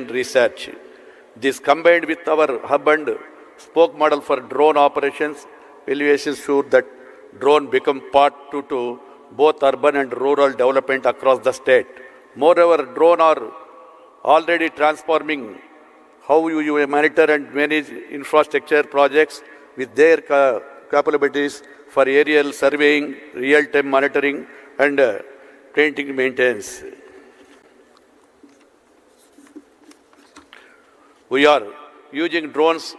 and research. This combined with our hub and spoke model for drone operations will ensure that drone become part to both urban and rural development across the state. Moreover, drone are already transforming how you monitor and manage infrastructure projects with their capabilities for aerial surveying, real-time monitoring, and preventive maintenance. We are using drones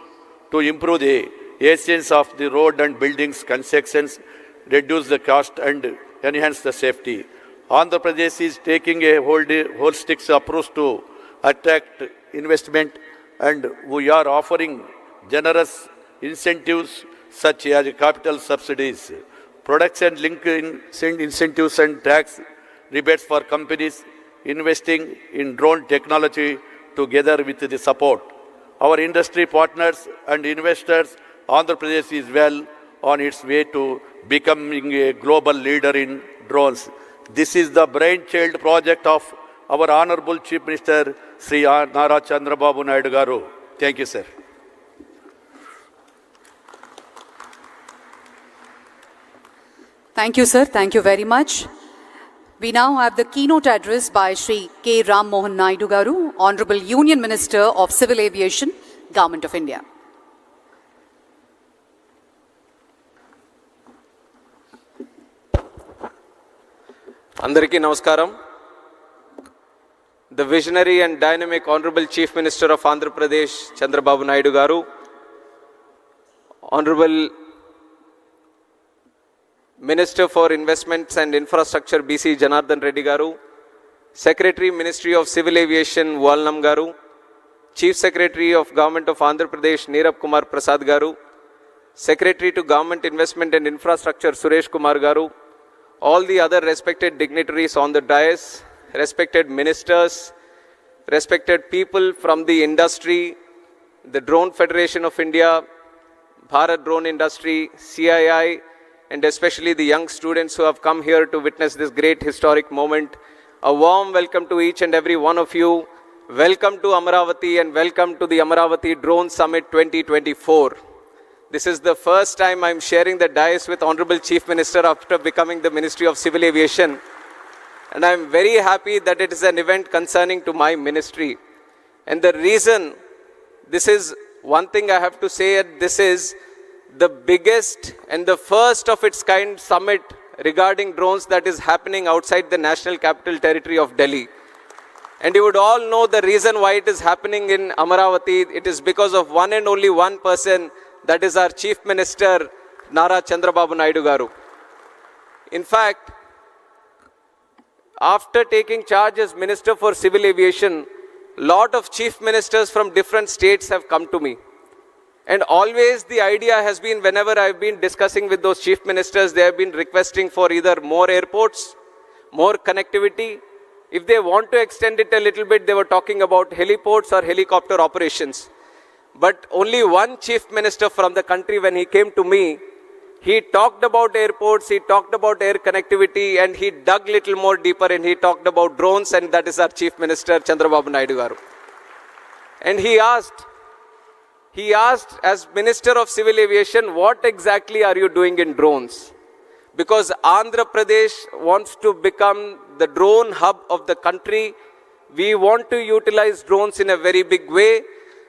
to improve the efficiency of the road and buildings constructions, reduce the cost, and enhance the safety. Andhra Pradesh is taking a holistic approach to attract investment, and we are offering generous incentives such as capital subsidies, production linked incentives and tax rebates for companies investing in drone technology together with the support. Our industry partners and investors, Andhra Pradesh is well on its way to becoming a global leader in drones. This is the brainchild project of our Honorable Chief Minister, Sri Nara Chandrababu Naidu Garu. Thank you, sir. Thank you, sir. Thank you very much. We now have the keynote address by Sri K. Ram Mohan Naidu Garu, Honorable Union Minister of Civil Aviation, Government of India. Andariki Namaskaram. The visionary and dynamic Honorable Chief Minister of Andhra Pradesh, Chandrababu Naidu Garu, Honorable Minister for Investments and Infrastructure, BC Janardhan Reddy Garu, Secretary, Ministry of Civil Aviation, Valnam Garu, Chief Secretary of Government of Andhra Pradesh, Neerab Kumar Prasad Garu, Secretary to Government Investment and Infrastructure, Suresh Kumar Garu, all the other respected dignitaries on the dais, respected ministers, respected people from the industry, the Drone Federation of India, Bharat Drone Industry, CII, and especially the young students who have come here to witness this great historic moment. A warm welcome to each and every one of you. Welcome to Amaravati and welcome to the Amaravati Drone Summit 2024. This is the first time I'm sharing the dais with Honorable Chief Minister after becoming the Ministry of Civil Aviation. And I'm very happy that it is an event concerning to my ministry. And the reason, this is one thing I have to say, this is the biggest and the first of its kind summit regarding drones that is happening outside the National Capital Territory of Delhi. And you would all know the reason why it is happening in Amaravati. It is because of one and only one person, that is our Chief Minister, Nara Chandrababu Naidu Garu. In fact, after taking charge as Minister for Civil Aviation, lot of chief ministers from different states have come to me. And always the idea has been, whenever I've been discussing with those chief ministers, they have been requesting for either more airports, more connectivity. If they want to extend it a little bit, they were talking about heliports or helicopter operations. But only one chief minister from the country, when he came to me, he talked about airports, he talked about air connectivity, and he dug little more deeper and he talked about drones, and that is our Chief Minister, Chandrababu Naidu Garu. And he asked as Minister of Civil Aviation, what exactly are you doing in drones? Because Andhra Pradesh wants to become the drone hub of the country. We want to utilize drones in a very big way.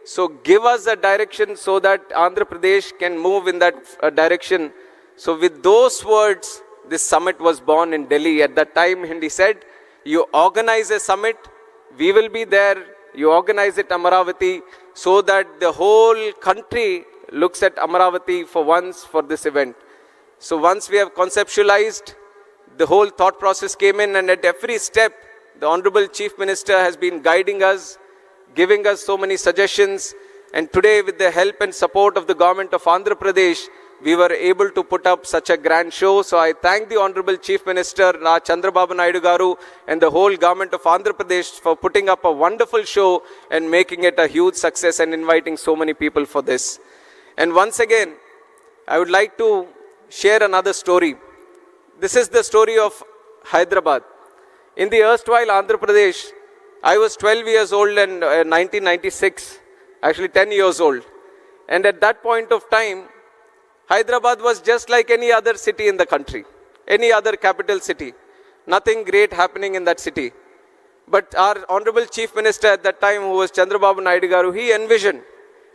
So give us a direction so that Andhra Pradesh can move in that direction. So with those words, this summit was born in Delhi. At that time, Hindi said, you organize a summit, we will be there. You organize it Amaravati, so that the whole country looks at Amaravati for once for this event. So once we have conceptualized, the whole thought process came in, and at every step, the Honorable Chief Minister has been guiding us, giving us so many suggestions, and today with the help and support of the government of Andhra Pradesh, we were able to put up such a grand show. So I thank the Honorable Chief Minister, Chandrababu Naidu Garu, and the whole government of Andhra Pradesh for putting up a wonderful show and making it a huge success and inviting so many people for this. And once again, I would like to share another story. This is the story of Hyderabad. In the erstwhile Andhra Pradesh, I was 12 years old in 1996, actually 10 years old. And at that point of time, Hyderabad was just like any other city in the country, any other capital city. Nothing great happening in that city. But our Honorable Chief Minister at that time, who was Chandrababu Naidu Garu, he envisioned,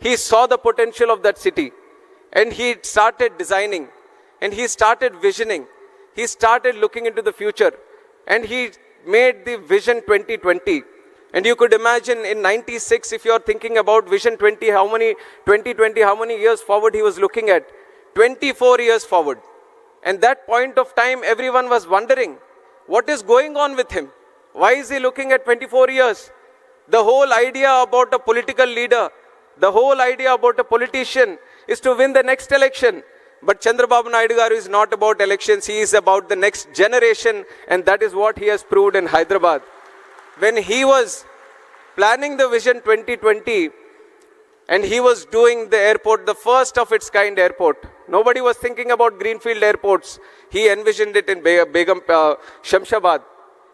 he saw the potential of that city. And he started designing, and he started visioning. He started looking into the future, and he made the Vision 2020. And you could imagine in 96, if you are thinking about Vision 2020, how many years forward he was looking at? 24 years forward. And that point of time, everyone was wondering, what is going on with him? Why is he looking at 24 years? The whole idea about a political leader, the whole idea about a politician is to win the next election. But Chandrababu Naidu Garu is not about elections, he is about the next generation, and that is what he has proved in Hyderabad. When he was planning the Vision 2020, and he was doing the airport, the first of its kind airport. Nobody was thinking about greenfield airports. He envisioned it in Shamshabad.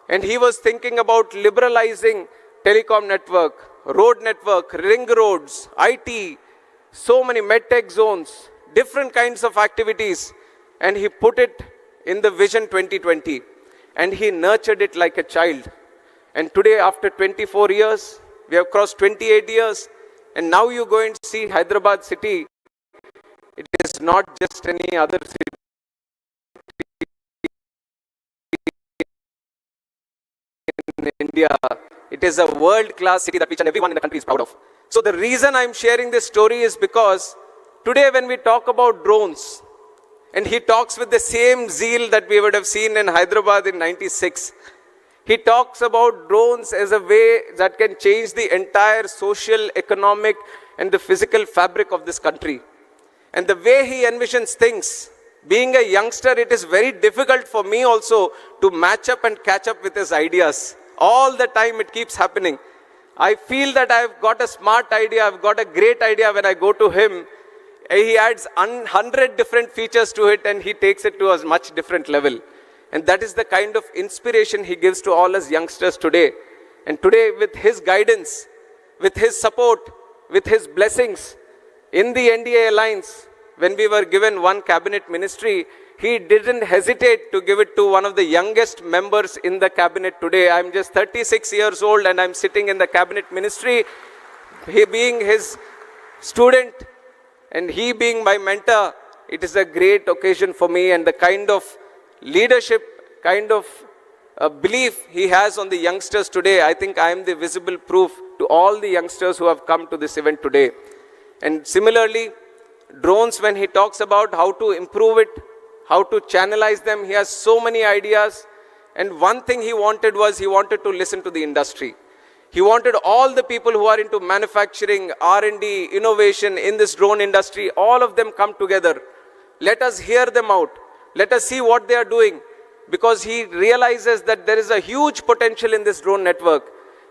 And he was thinking about liberalizing telecom network, road network, ring roads, IT, so many medtech zones, different kinds of activities. And he put it in the Vision 2020. And he nurtured it like a child. And today, after 24 years, we have crossed 28 years. And now you go and see Hyderabad city. It is not just any other city in India. It is a world-class city that each and everyone in the country is proud of. So the reason I'm sharing this story is because today when we talk about drones, and he talks with the same zeal that we would have seen in Hyderabad in 96, he talks about drones as a way that can change the entire social, economic, and the physical fabric of this country. And the way he envisions things, being a youngster, it is very difficult for me also to match up and catch up with his ideas. All the time it keeps happening. I feel that I've got a smart idea, I've got a great idea when I go to him. He adds 100 different features to it and he takes it to a much different level. And that is the kind of inspiration he gives to all us youngsters today. And today, with his guidance, with his support, with his blessings, in the NDA alliance, when we were given one cabinet ministry, he didn't hesitate to give it to one of the youngest members in the cabinet today. I'm just 36 years old and I'm sitting in the cabinet ministry. He being his student and he being my mentor, it is a great occasion for me, and the kind of leadership, kind of belief he has on the youngsters today, I think I am the visible proof to all the youngsters who have come to this event today. And similarly, drones, when he talks about how to improve it, how to channelize them, he has so many ideas. And one thing he wanted was, he wanted to listen to the industry. He wanted all the people who are into manufacturing, R&D, innovation in this drone industry, all of them come together. Let us hear them out. Let us see what they are doing, because he realizes that there is a huge potential in this drone network.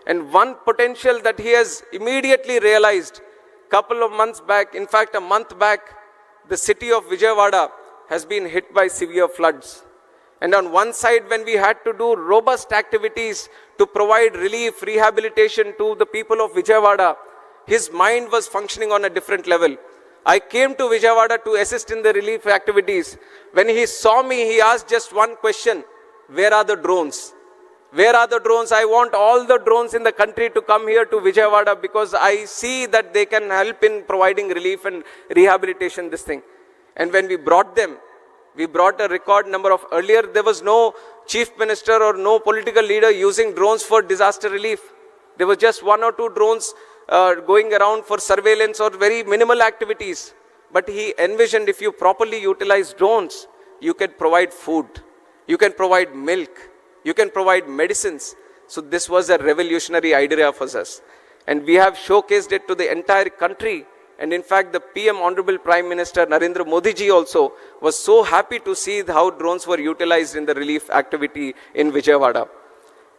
And one potential that he has immediately realized, couple of months back, in fact a month back, the city of Vijayawada has been hit by severe floods. And on one side, when we had to do robust activities to provide relief, rehabilitation to the people of Vijayawada, his mind was functioning on a different level. I came to Vijayawada to assist in the relief activities. When he saw me, he asked just one question: where are the drones? Where are the drones? I want all the drones in the country to come here to Vijayawada, because I see that they can help in providing relief and rehabilitation, this thing. And when we brought them, we brought a record number of, earlier there was no chief minister or no political leader using drones for disaster relief. There was just one or two drones going around for surveillance or very minimal activities. But he envisioned, if you properly utilize drones, you can provide food, you can provide milk, you can provide medicines. So this was a revolutionary idea for us. And we have showcased it to the entire country. And in fact, the PM, Honorable Prime Minister Narendra Modi ji also was so happy to see how drones were utilized in the relief activity in Vijayawada.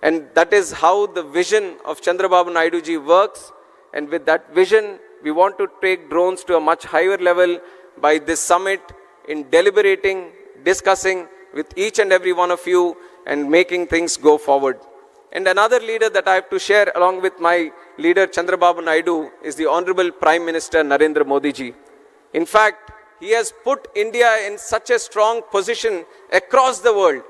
And that is how the vision of Chandrababu Naidu ji works. And with that vision, we want to take drones to a much higher level by this summit, in deliberating, discussing with each and every one of you and making things go forward. And another leader that I have to share along with my leader Chandrababu Naidu is the Honorable Prime Minister Narendra Modi ji. In fact, he has put India in such a strong position across the world.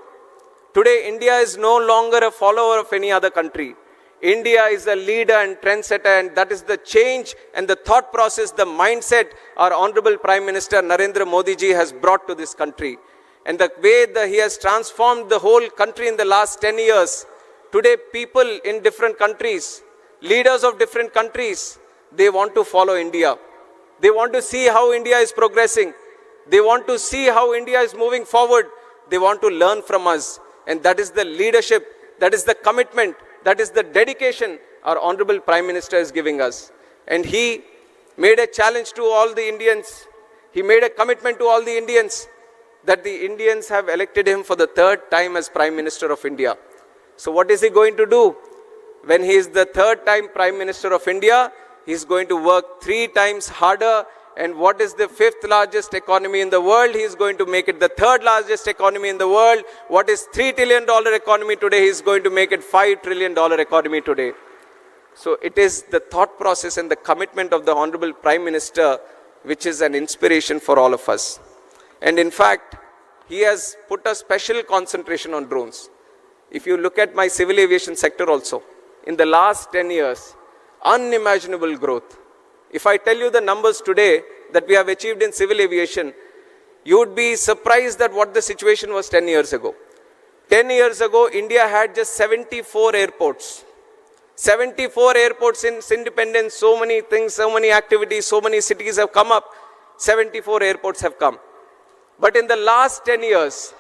Today, India is no longer a follower of any other country. India is a leader and trendsetter, and that is the change and the thought process, the mindset our Honorable Prime Minister Narendra Modi ji has brought to this country. And the way that he has transformed the whole country in the last 10 years. Today, people in different countries, leaders of different countries, they want to follow India. They want to see how India is progressing. They want to see how India is moving forward. They want to learn from us. And that is the leadership, that is the commitment, that is the dedication our Honorable Prime Minister is giving us. And he made a challenge to all the Indians. He made a commitment to all the Indians that the Indians have elected him for the third time as Prime Minister of India. So what is he going to do? When he is the third time Prime Minister of India, he is going to work 3 times harder. And what is the 5th largest economy in the world? He is going to make it the 3rd largest economy in the world. What is $3 trillion economy today? He is going to make it $5 trillion economy today. So it is the thought process and the commitment of the Honorable Prime Minister which is an inspiration for all of us. And in fact, he has put a special concentration on drones. If you look at my civil aviation sector also, in the last 10 years, unimaginable growth. If I tell you the numbers today that we have achieved in civil aviation, you would be surprised at what the situation was 10 years ago. 10 years ago, India had just 74 airports. 74 airports in its independence, so many things, so many activities, so many cities have come up. 74 airports have come. But in the last 10 years,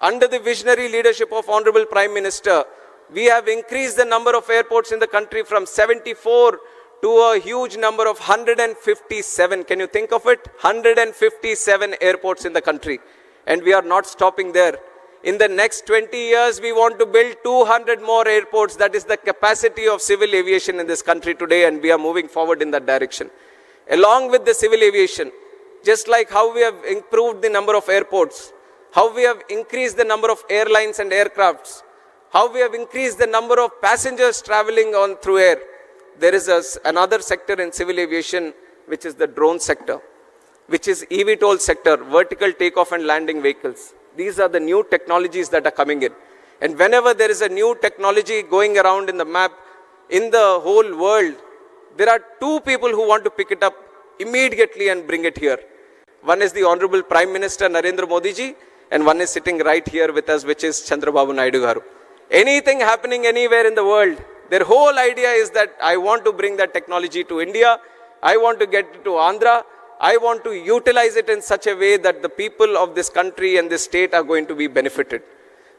under the visionary leadership of Honorable Prime Minister, we have increased the number of airports in the country from 74 to a huge number of 157. Can you think of it? 157 airports in the country. And we are not stopping there. In the next 20 years, we want to build 200 more airports. That is the capacity of civil aviation in this country today, and we are moving forward in that direction. Along with the civil aviation, just like how we have improved the number of airports, how we have increased the number of airlines and aircrafts, how we have increased the number of passengers traveling on through air, there is another sector in civil aviation, which is the drone sector, which is eVTOL sector, vertical takeoff and landing vehicles. These are the new technologies that are coming in. And whenever there is a new technology going around in the map, in the whole world, there are 2 people who want to pick it up immediately and bring it here. One is the Honorable Prime Minister Narendra Modi ji, and one is sitting right here with us, which is Chandrababu Naidu garu. Anything happening anywhere in the world, their whole idea is that I want to bring that technology to India, I want to get it to Andhra, I want to utilize it in such a way that the people of this country and this state are going to be benefited.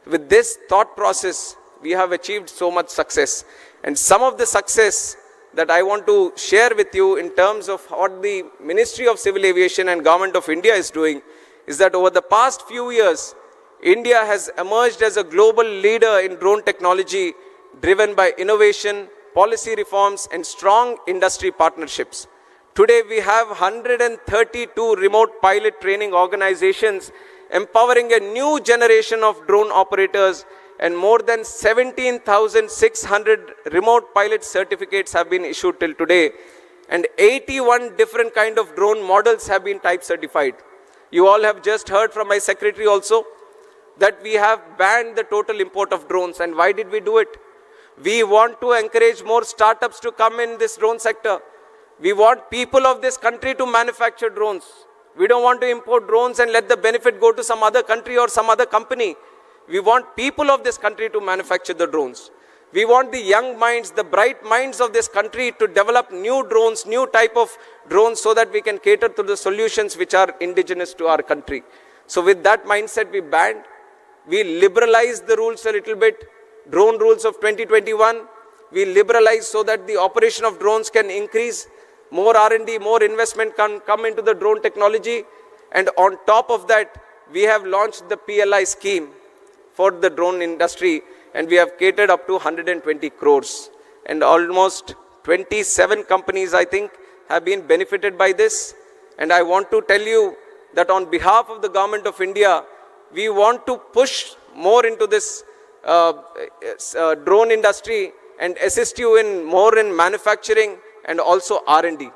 With this thought process, we have achieved so much success. And some of the success that I want to share with you in terms of what the Ministry of Civil Aviation and Government of India is doing is that over the past few years, India has emerged as a global leader in drone technology driven by innovation, policy reforms, and strong industry partnerships. Today, we have 132 remote pilot training organizations empowering a new generation of drone operators, and more than 17,600 remote pilot certificates have been issued till today, and 81 different kind of drone models have been type certified. You all have just heard from my secretary also that we have banned the total import of drones. And why did we do it? We want to encourage more startups to come in this drone sector. We want people of this country to manufacture drones. We don't want to import drones and let the benefit go to some other country or some other company. We want people of this country to manufacture the drones. We want the young minds, the bright minds of this country to develop new drones, new type of drones, so that we can cater to the solutions which are indigenous to our country. So with that mindset, we liberalized the rules a little bit. Drone rules of 2021, we liberalized so that the operation of drones can increase. More R&D, more investment can come into the drone technology. And on top of that, we have launched the PLI scheme for the drone industry, and we have catered up to 120 crores. And almost 27 companies, I think, have been benefited by this. And I want to tell you that on behalf of the Government of India, we want to push more into this drone industry and assist you in more in manufacturing and also R&D.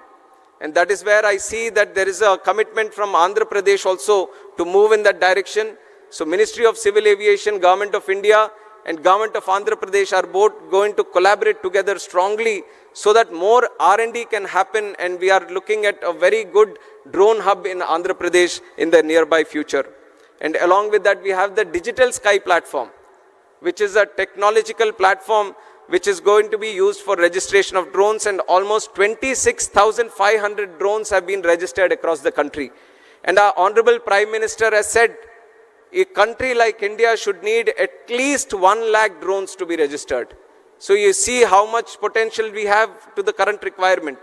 And that is where I see that there is a commitment from Andhra Pradesh also to move in that direction. So Ministry of Civil Aviation, Government of India and Government of Andhra Pradesh are both going to collaborate together strongly so that more R&D can happen, and we are looking at a very good drone hub in Andhra Pradesh in the nearby future. And along with that, we have the Digital Sky platform, which is a technological platform which is going to be used for registration of drones, and almost 26,500 drones have been registered across the country. And our Honorable Prime Minister has said a country like India should need at least 1 lakh drones to be registered. So you see how much potential we have to the current requirement.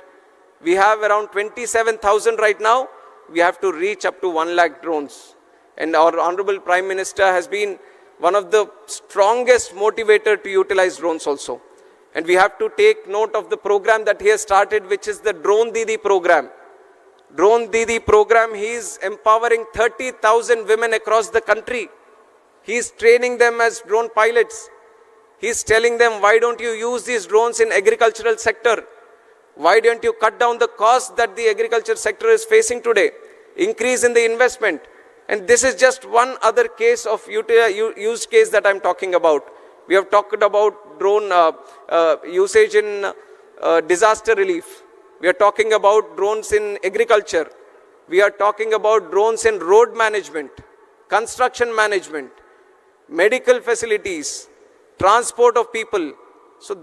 We have around 27,000 right now. We have to reach up to 1 lakh drones. And our Honorable Prime Minister has been one of the strongest motivator to utilize drones also. And we have to take note of the program that he has started, which is the Drone Didi program. Drone Didi program, he is empowering 30,000 women across the country. He is training them as drone pilots. He is telling them, why don't you use these drones in agricultural sector? Why don't you cut down the cost that the agriculture sector is facing today? Increase in the investment. And this is just one other case of use case that I'm talking about. We have talked about drone usage in disaster relief. We are talking about drones in agriculture. We are talking about drones in road management, construction management, medical facilities, transport of people. So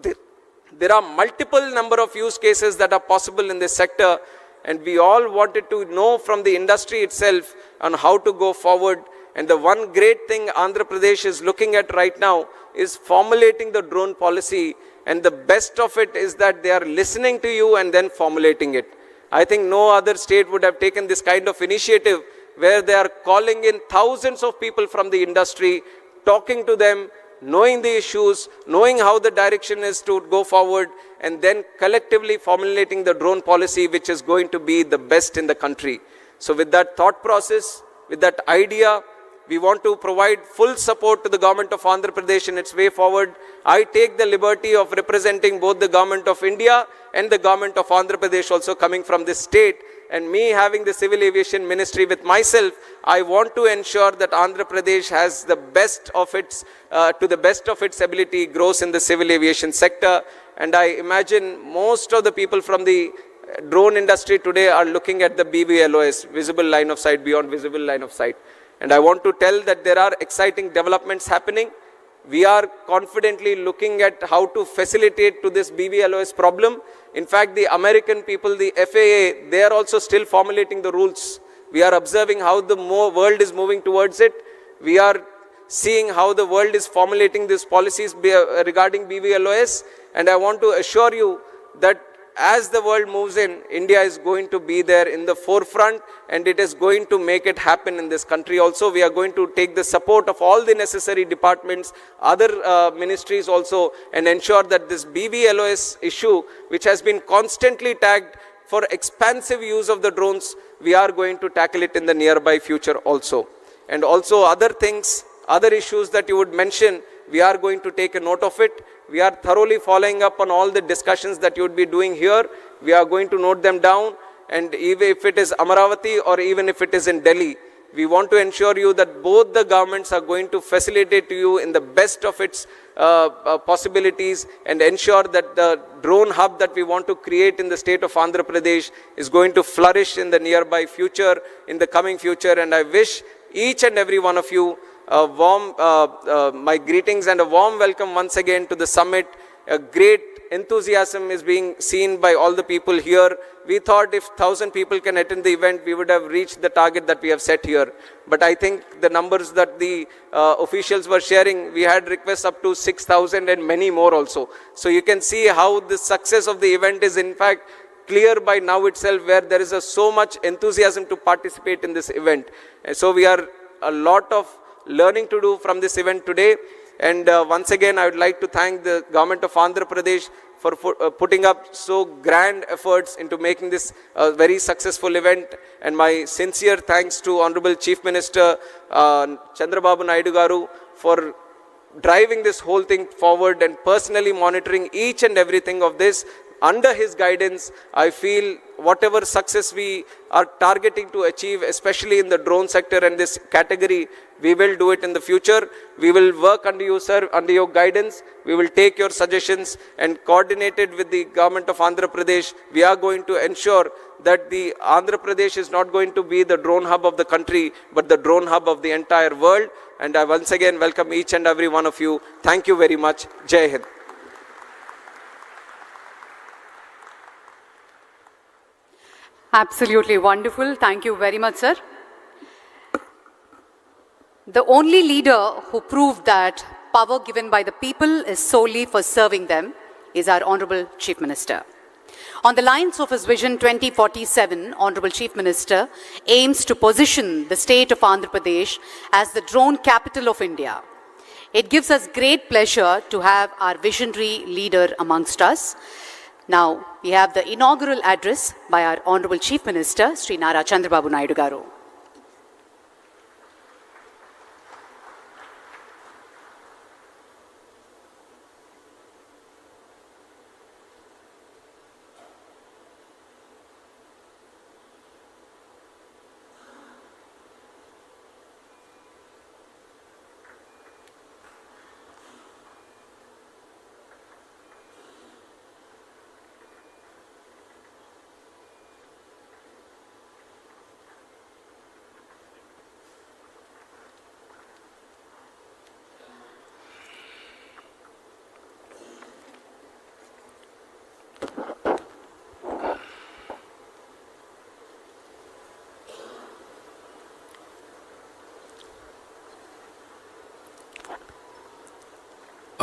there are multiple number of use cases that are possible in this sector, and we all wanted to know from the industry itself on how to go forward. And the one great thing Andhra Pradesh is looking at right now is formulating the drone policy, and the best of it is that they are listening to you and then formulating it. I think no other state would have taken this kind of initiative where they are calling in thousands of people from the industry, talking to them, knowing the issues, knowing how the direction is to go forward, and then collectively formulating the drone policy which is going to be the best in the country. So with that thought process, with that idea, we want to provide full support to the government of Andhra Pradesh in its way forward. I take the liberty of representing both the government of India and the government of Andhra Pradesh also coming from this state. And me having the Civil Aviation Ministry with myself, I want to ensure that Andhra Pradesh has the best of its, to the best of its ability, grows in the civil aviation sector. And I imagine most of the people from the drone industry today are looking at the BVLOS, visible line of sight, beyond visible line of sight. And I want to tell that there are exciting developments happening. We are confidently looking at how to facilitate to this BVLOS problem. In fact, the American people, the FAA, they are also still formulating the rules. We are observing how the world is moving towards it. We are seeing how the world is formulating these policies regarding BVLOS. And I want to assure you that as the world moves in, India is going to be there in the forefront, and it is going to make it happen in this country also. We are going to take the support of all the necessary departments, other ministries also, and ensure that this BVLOS issue, which has been constantly tagged for expansive use of the drones, we are going to tackle it in the nearby future also. And also other things, other issues that you would mention, we are going to take a note of it. We are thoroughly following up on all the discussions that you would be doing here. We are going to note them down, and even if it is Amaravati or even if it is in Delhi, we want to ensure you that both the governments are going to facilitate to you in the best of its possibilities, and ensure that the drone hub that we want to create in the state of Andhra Pradesh is going to flourish in the nearby future, in the coming future. And I wish each and every one of you a warm, my greetings and a warm welcome once again to the summit. A great enthusiasm is being seen by all the people here. We thought if 1,000 people can attend the event, we would have reached the target that we have set here. But I think the numbers that the officials were sharing, we had requests up to 6,000 and many more also. So you can see how the success of the event is in fact clear by now itself, where there is so much enthusiasm to participate in this event. And so we are a lot of learning to do from this event today. And once again, I would like to thank the government of Andhra Pradesh for putting up so grand efforts into making this a very successful event. And my sincere thanks to Honorable Chief Minister Chandrababu Naidu Garu for driving this whole thing forward and personally monitoring each and everything of this. Under his guidance, I feel whatever success we are targeting to achieve, especially in the drone sector and this category, we will do it in the future. We will work under you, sir, under your guidance. We will take your suggestions and coordinated with the government of Andhra Pradesh. We are going to ensure that the Andhra Pradesh is not going to be the drone hub of the country, but the drone hub of the entire world. And I once again welcome each and every one of you. Thank you very much. Jai Hind. Absolutely wonderful. Thank you very much, sir. The only leader who proved that power given by the people is solely for serving them is our Honorable Chief Minister. On the lines of his Vision 2047, Honorable Chief Minister aims to position the state of Andhra Pradesh as the drone capital of India. It gives us great pleasure to have our visionary leader amongst us. Now, we have the inaugural address by our Honorable Chief Minister, Sri Nara Chandrababu Naidu Garu.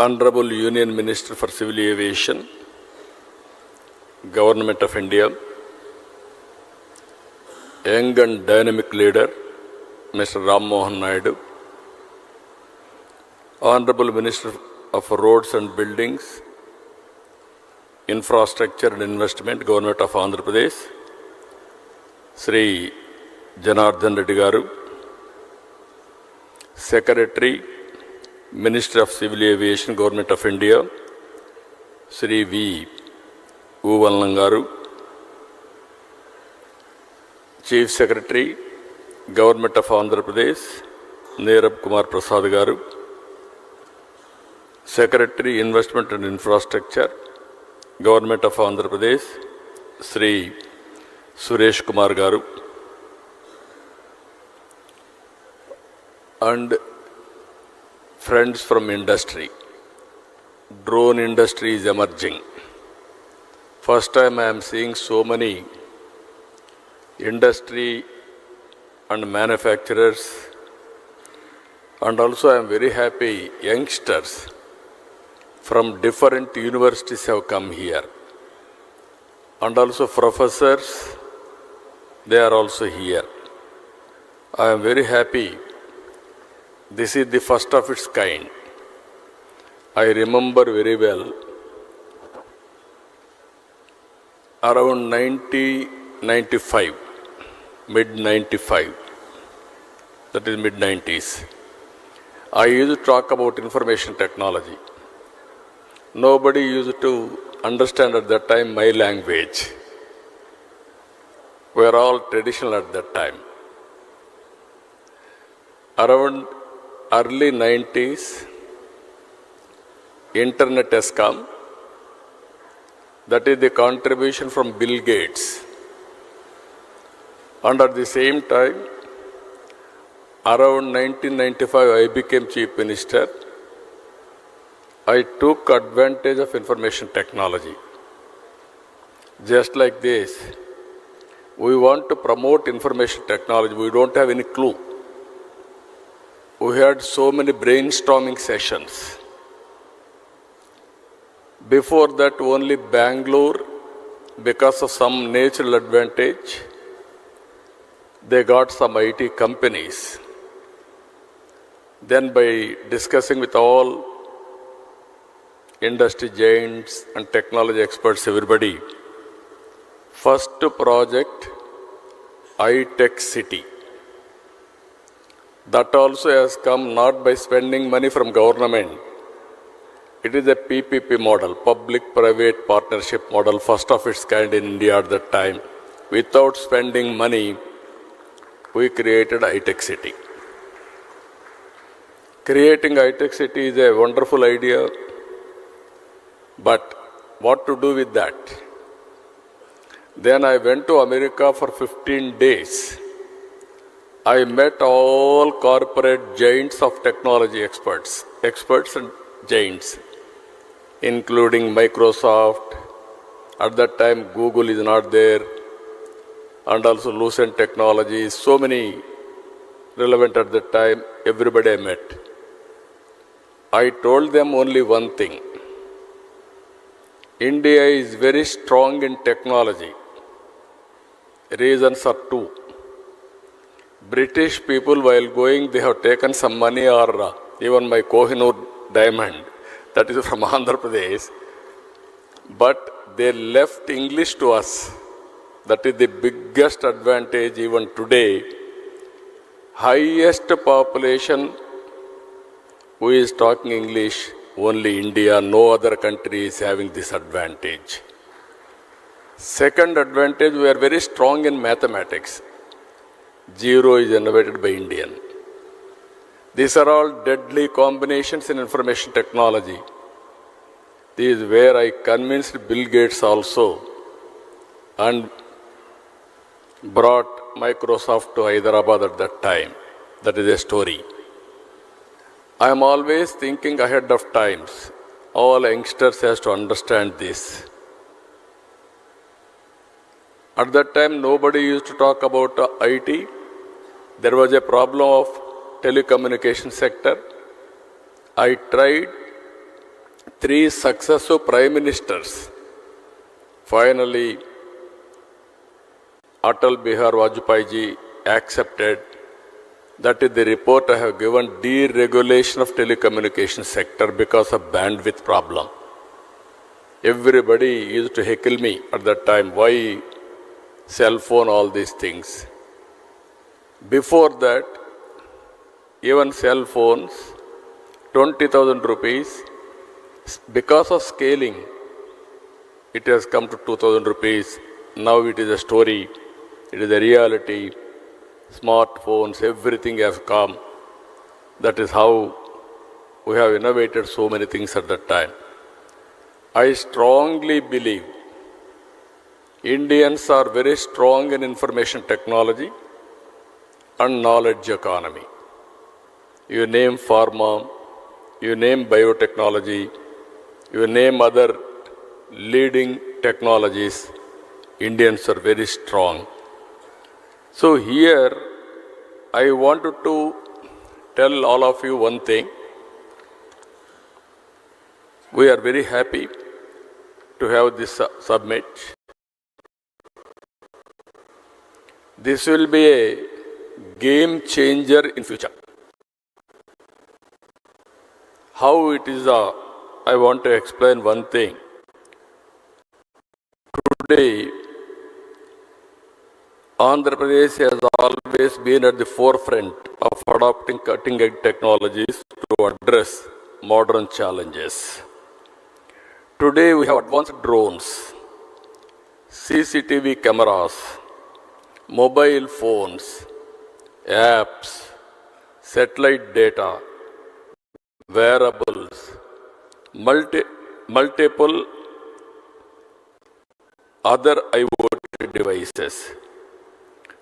Honorable Union Minister for Civil Aviation, Government of India, young and dynamic leader, Mr. Ram Mohan Naidu, Honorable Minister of Roads and Buildings, Infrastructure and Investment, Government of Andhra Pradesh, Sri Janardhan Reddy Garu, Secretary, Minister of Civil Aviation, Government of India, Sri V. Uvallan Garu, Chief Secretary, Government of Andhra Pradesh, Nerab Kumar Prasad Garu, Secretary, Investment and Infrastructure, Government of Andhra Pradesh, Sri Suresh Kumar Garu, and friends from industry. Drone industry is emerging. First time I am seeing so many industry and manufacturers, and also I am very happy youngsters from different universities have come here, and also professors, they are also here. I am very happy. This is the first of its kind. I remember very well, around 1995, mid-95, that is mid-90s, I used to talk about information technology. Nobody used to understand at that time my language. We were all traditional at that time. Around early 90s, internet has come. That is the contribution from Bill Gates. And at the same time, around 1995, I became Chief Minister. I took advantage of information technology. Just like this, we want to promote information technology. We don't have any clue. We had so many brainstorming sessions. Before that, only Bangalore, because of some natural advantage, they got some IT companies. Then by discussing with all industry giants and technology experts, everybody, first project, iTech City. That also has come not by spending money from government. It is a PPP model, public-private partnership model, first of its kind in India at that time. Without spending money, we created high-tech city. Creating high-tech city is a wonderful idea, but what to do with that? Then I went to America for 15 days. I met all corporate giants of technology experts and giants, including Microsoft. At that time, Google is not there, and also Lucent Technologies, so many relevant at that time, everybody I met. I told them only one thing. India is very strong in technology. Reasons are two. British people, while going, they have taken some money, or even my Kohinoor diamond, that is from Andhra Pradesh, but they left English to us. That is the biggest advantage even today. Highest population who is talking English, only India, no other country is having this advantage. Second advantage, we are very strong in mathematics. Zero is innovated by Indian. These are all deadly combinations in information technology. This is where I convinced Bill Gates also and brought Microsoft to Hyderabad at that time. That is a story. I am always thinking ahead of times. All youngsters has to understand this. At that time, nobody used to talk about IT. There was a problem of telecommunication sector. I tried 3 successive prime ministers. Finally, Atal Bihar Vajpayee ji accepted. That is the report I have given, deregulation of telecommunication sector because of bandwidth problem. Everybody used to heckle me at that time, why cell phone, all these things. Before that, even cell phones, 20,000 rupees, because of scaling, it has come to 2,000 rupees. Now it is a story, it is a reality. Smartphones, everything has come. That is how we have innovated so many things at that time. I strongly believe Indians are very strong in information technology and knowledge economy. You name pharma, you name biotechnology, you name other leading technologies, Indians are very strong. So here, I wanted to tell all of you one thing. We are very happy to have this summit. This will be a game changer in future. How it is, I want to explain one thing. Today, Andhra Pradesh has always been at the forefront of adopting cutting-edge technologies to address modern challenges. Today we have advanced drones, CCTV cameras, mobile phones, apps, satellite data, wearables, multiple other IoT devices.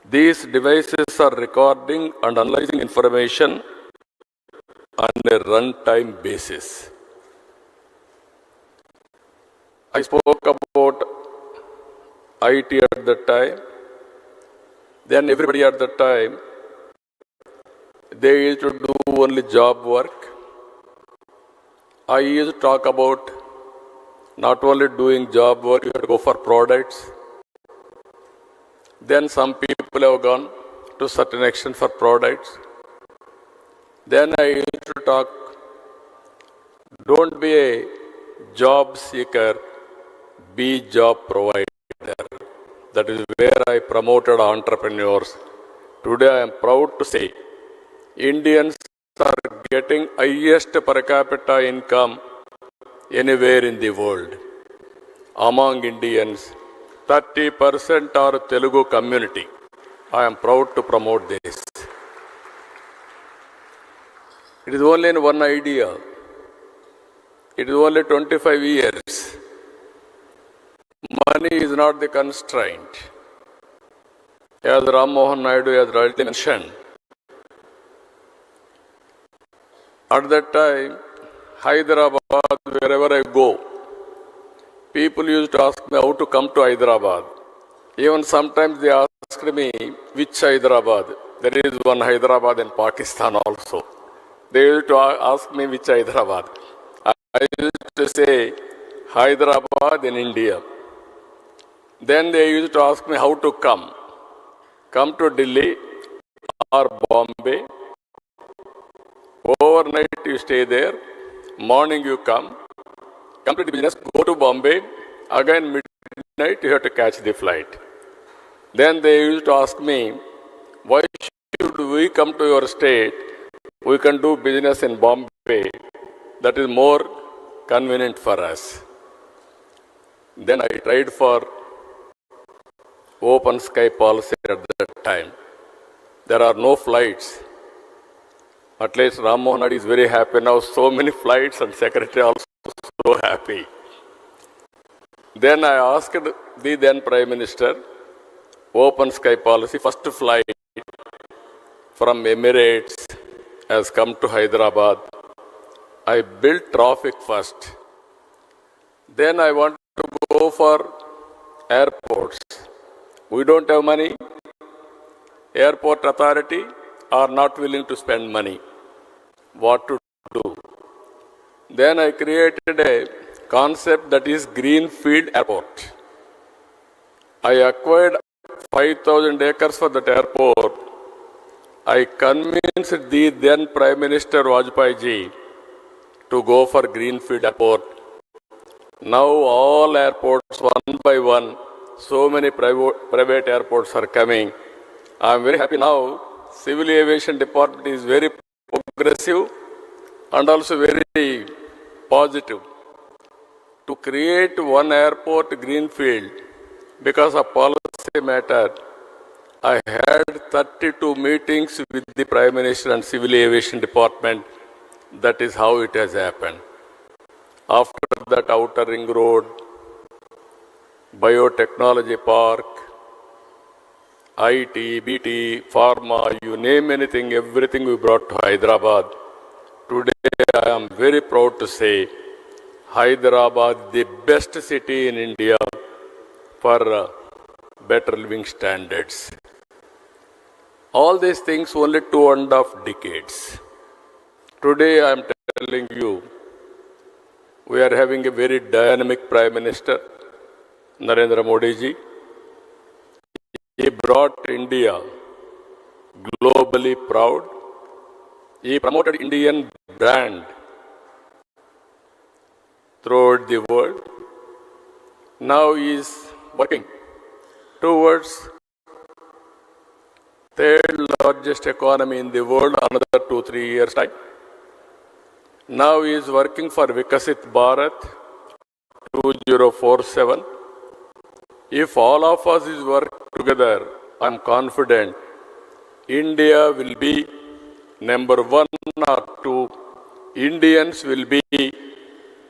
These devices are recording and analyzing information on a runtime basis. I spoke about IT at that time. Then everybody at that time, they used to do only job work. I used to talk about not only doing job work, you have to go for products. Then some people have gone to certain extent for products. Then I used to talk, don't be a job seeker, be job provider. That is where I promoted entrepreneurs. Today I am proud to say Indians are getting highest per capita income anywhere in the world. Among Indians, 30% are Telugu community. I am proud to promote this. It is only in one idea. It is only 25 years. Money is not the constraint. As Ram Mohan Naidu has rightly mentioned, at that time, Hyderabad, wherever I go, people used to ask me how to come to Hyderabad. Even sometimes they asked me, which Hyderabad? There is one Hyderabad in Pakistan also. They used to ask me, which Hyderabad? I used to say, Hyderabad in India. Then they used to ask me how to come. Come to Delhi or Bombay. Overnight you stay there. Morning you come. Complete business, go to Bombay. Again midnight you have to catch the flight. Then they used to ask me, why should we come to your state? We can do business in Bombay. That is more convenient for us. Then I tried for open sky policy at that time. There are no flights. At least Ram Mohan Naidu is very happy now. So many flights and secretary also so happy. Then I asked the then Prime Minister, open sky policy, first flight from Emirates has come to Hyderabad. I built traffic first. Then I want to go for airports. We don't have money. Airport authority are not willing to spend money. What to do? Then I created a concept that is Greenfield Airport. I acquired 5,000 acres for that airport. I convinced the then Prime Minister Vajpayee ji to go for Greenfield Airport. Now all airports, one by one, so many private airports are coming. I am very happy now. Civil Aviation Department is very progressive and also very positive to create one airport greenfield. Because of policy matter, I had 32 meetings with the Prime Minister and Civil Aviation Department. That is how it has happened. After that, Outer Ring Road, Biotechnology Park, IT, BT, Pharma, you name anything, everything we brought to Hyderabad. Today, I am very proud to say, Hyderabad, the best city in India for better living standards. All these things only 2.5 decades. Today, I am telling you, we are having a very dynamic Prime Minister, Narendra Modi ji. He brought India globally proud. He promoted Indian brand throughout the world. Now he is working towards third largest economy in the world, another 2-3 years time. Now he is working for Vikasit Bharat 2047. If all of us is work together, I am confident India will be number 1 or 2. Indians will be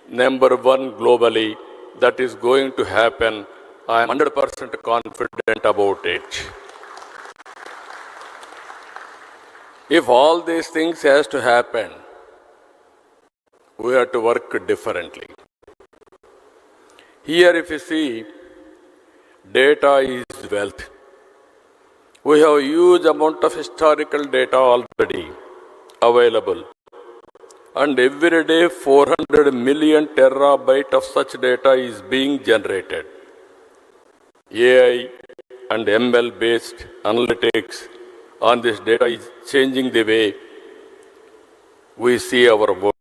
number 1 globally. That is going to happen. I am 100% confident about it. If all these things has to happen, we have to work differently. Here if you see, data is wealth. We have a huge amount of historical data already available. And every day 400 million terabyte of such data is being generated. AI and ML based analytics on this data is changing the way we see our world.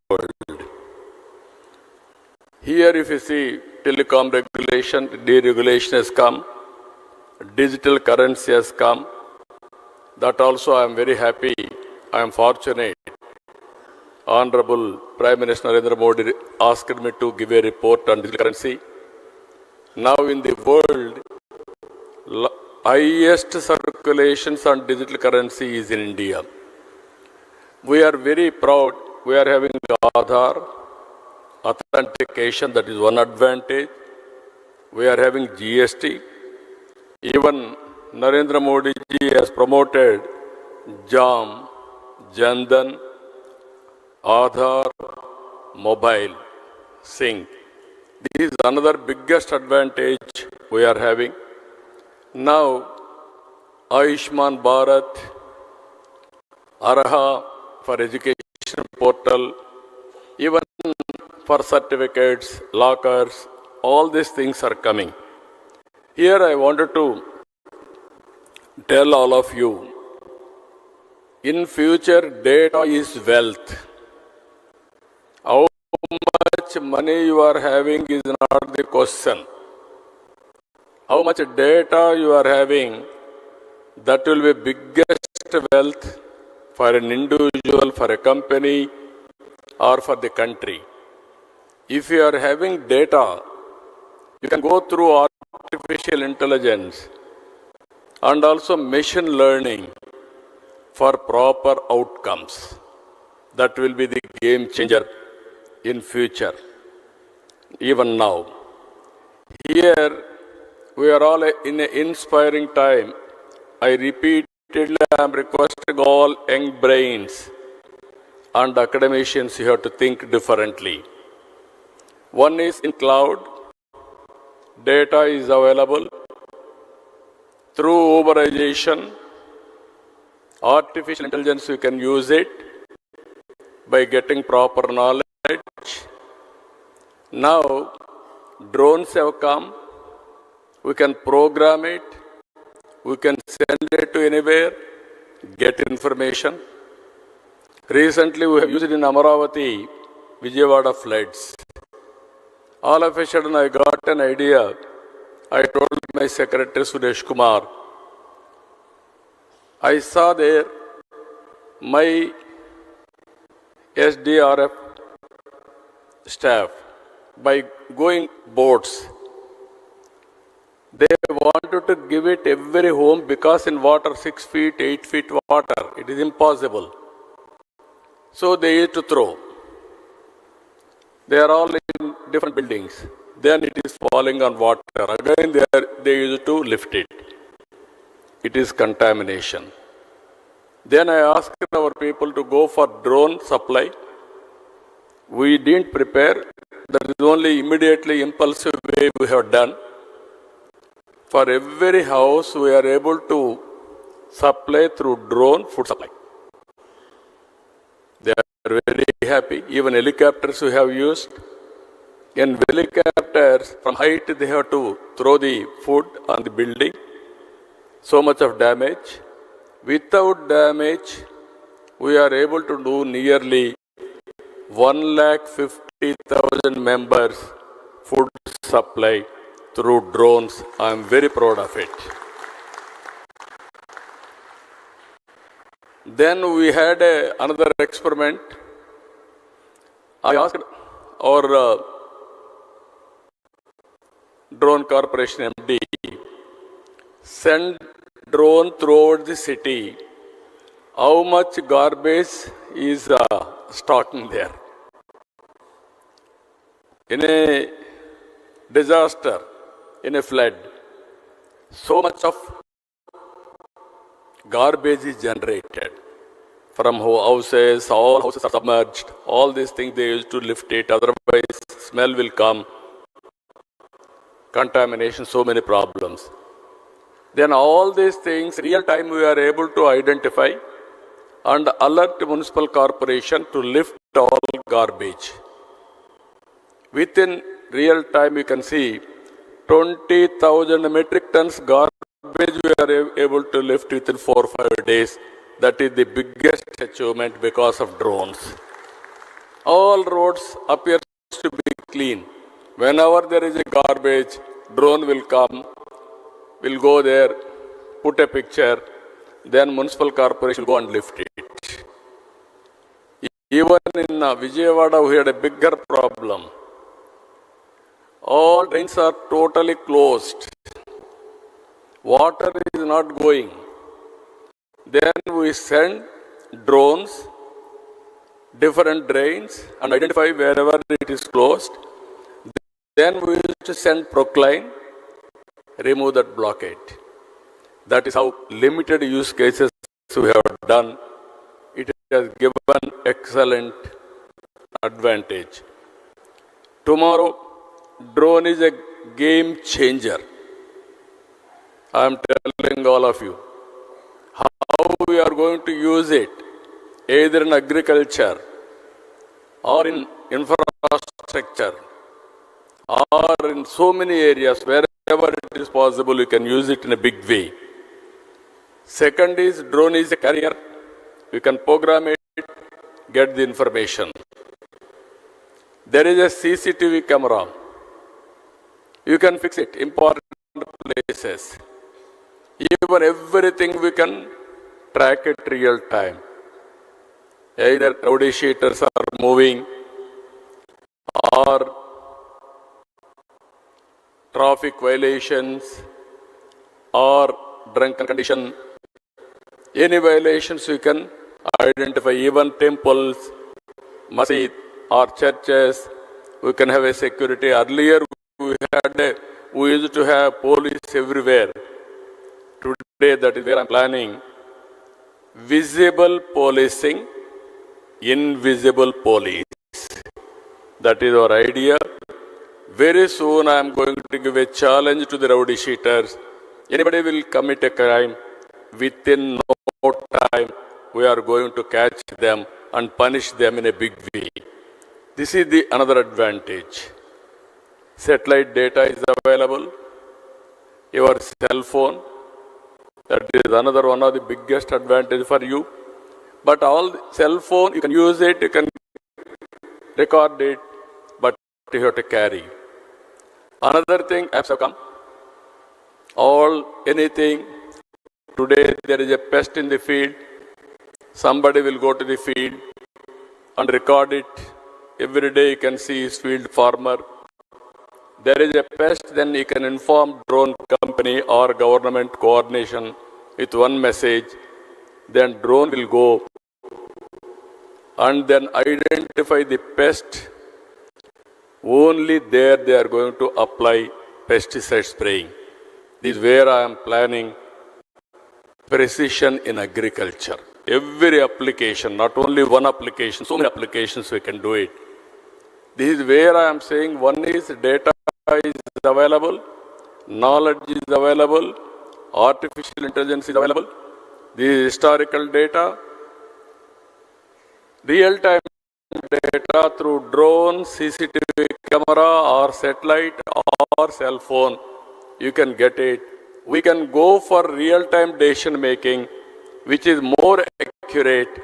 Here if you see, telecom regulation, deregulation has come, digital currency has come. That also I am very happy. I am fortunate. Honorable Prime Minister Narendra Modi asked me to give a report on digital currency. Now in the world, highest circulations on digital currency is in India. We are very proud. We are having Aadhaar, authentication, that is one advantage. We are having GST. Even Narendra Modi ji has promoted JAM, Jandan, Aadhaar, mobile, sync. This is another biggest advantage we are having. Now, Ayushman Bharat, Araha for education portal, even for certificates, lockers, all these things are coming. Here I wanted to tell all of you, in future data is wealth. How much money you are having is not the question. How much data you are having, that will be biggest wealth for an individual, for a company, or for the country. If you are having data, you can go through artificial intelligence and also machine learning for proper outcomes. That will be the game changer in future, even now. Here, we are all in an inspiring time. I repeatedly am requesting all young brains and academicians, you have to think differently. One is in cloud. Data is available through Uberization. Artificial intelligence, you can use it by getting proper knowledge. Now, drones have come. We can program it. We can send it to anywhere, get information. Recently, we have used it in Amaravati, Vijayawada floods. All of a sudden, I got an idea. I told my secretary, Suresh Kumar, I saw there my SDRF staff, by going boats, they wanted to give it every home because in water 6 feet, 8 feet water, it is impossible. So they used to throw. They are all in different buildings. Then it is falling on water. Again they used to lift it. It is contamination. Then I asked our people to go for drone supply. We didn't prepare. That is only immediately impulsive way we have done. For every house, we are able to supply through drone food supply. They are very happy. Even helicopters we have used. In helicopters, from height they have to throw the food on the building. So much of damage. Without damage, we are able to do nearly 150,000 members food supply through drones. I am very proud of it. Then we had another experiment. I asked our drone corporation MD, send drone throughout the city. How much garbage is stocking there? In a disaster, in a flood, so much of garbage is generated from houses, all houses are submerged, all these things they used to lift it, otherwise smell will come, contamination, so many problems. Then all these things, real time we are able to identify and alert municipal corporation to lift all garbage. Within real time you can see 20,000 metric tons garbage we are able to lift within 4 or 5 days. That is the biggest achievement because of drones. All roads appear to be clean. Whenever there is a garbage, drone will come, will go there, put a picture, then municipal corporation will go and lift it. Even in Vijayawada, we had a bigger problem. All drains are totally closed. Water is not going. Then we send drones, different drains, and identify wherever it is closed. Then we used to send Procline, remove that blockade. That is how limited use cases we have done. It has given excellent advantage. Tomorrow, drone is a game changer. I am telling all of you how we are going to use it, either in agriculture or in infrastructure or in so many areas, wherever it is possible, you can use it in a big way. Second is, drone is a carrier. You can program it, get the information. There is a CCTV camera. You can fix it, important places. Even everything we can track it real time. Either rowdy sheeters are moving or traffic violations or drunken condition. Any violations you can identify, even temples, masjid or churches, we can have a security. Earlier we used to have police everywhere. Today that is where I am planning. Visible policing, invisible police. That is our idea. Very soon I am going to give a challenge to the rowdy sheeters. Anybody will commit a crime, within no time we are going to catch them and punish them in a big way. This is the another advantage. Satellite data is available. Your cell phone, that is another one of the biggest advantage for you. But all cell phone, you can use it, you can record it, but you have to carry. Another thing, apps have come. Anything. Today there is a pest in the field. Somebody will go to the field and record it. Every day you can see his field farmer. There is a pest, then you can inform drone company or government coordination with one message. Then drone will go and then identify the pest. Only there they are going to apply pesticide spraying. This is where I am planning precision in agriculture. Every application, not only one application, so many applications we can do it. This is where I am saying, one is data is available, knowledge is available, artificial intelligence is available, this is historical data, real-time data through drone, CCTV camera or satellite or cell phone, you can get it. We can go for real-time decision making, which is more accurate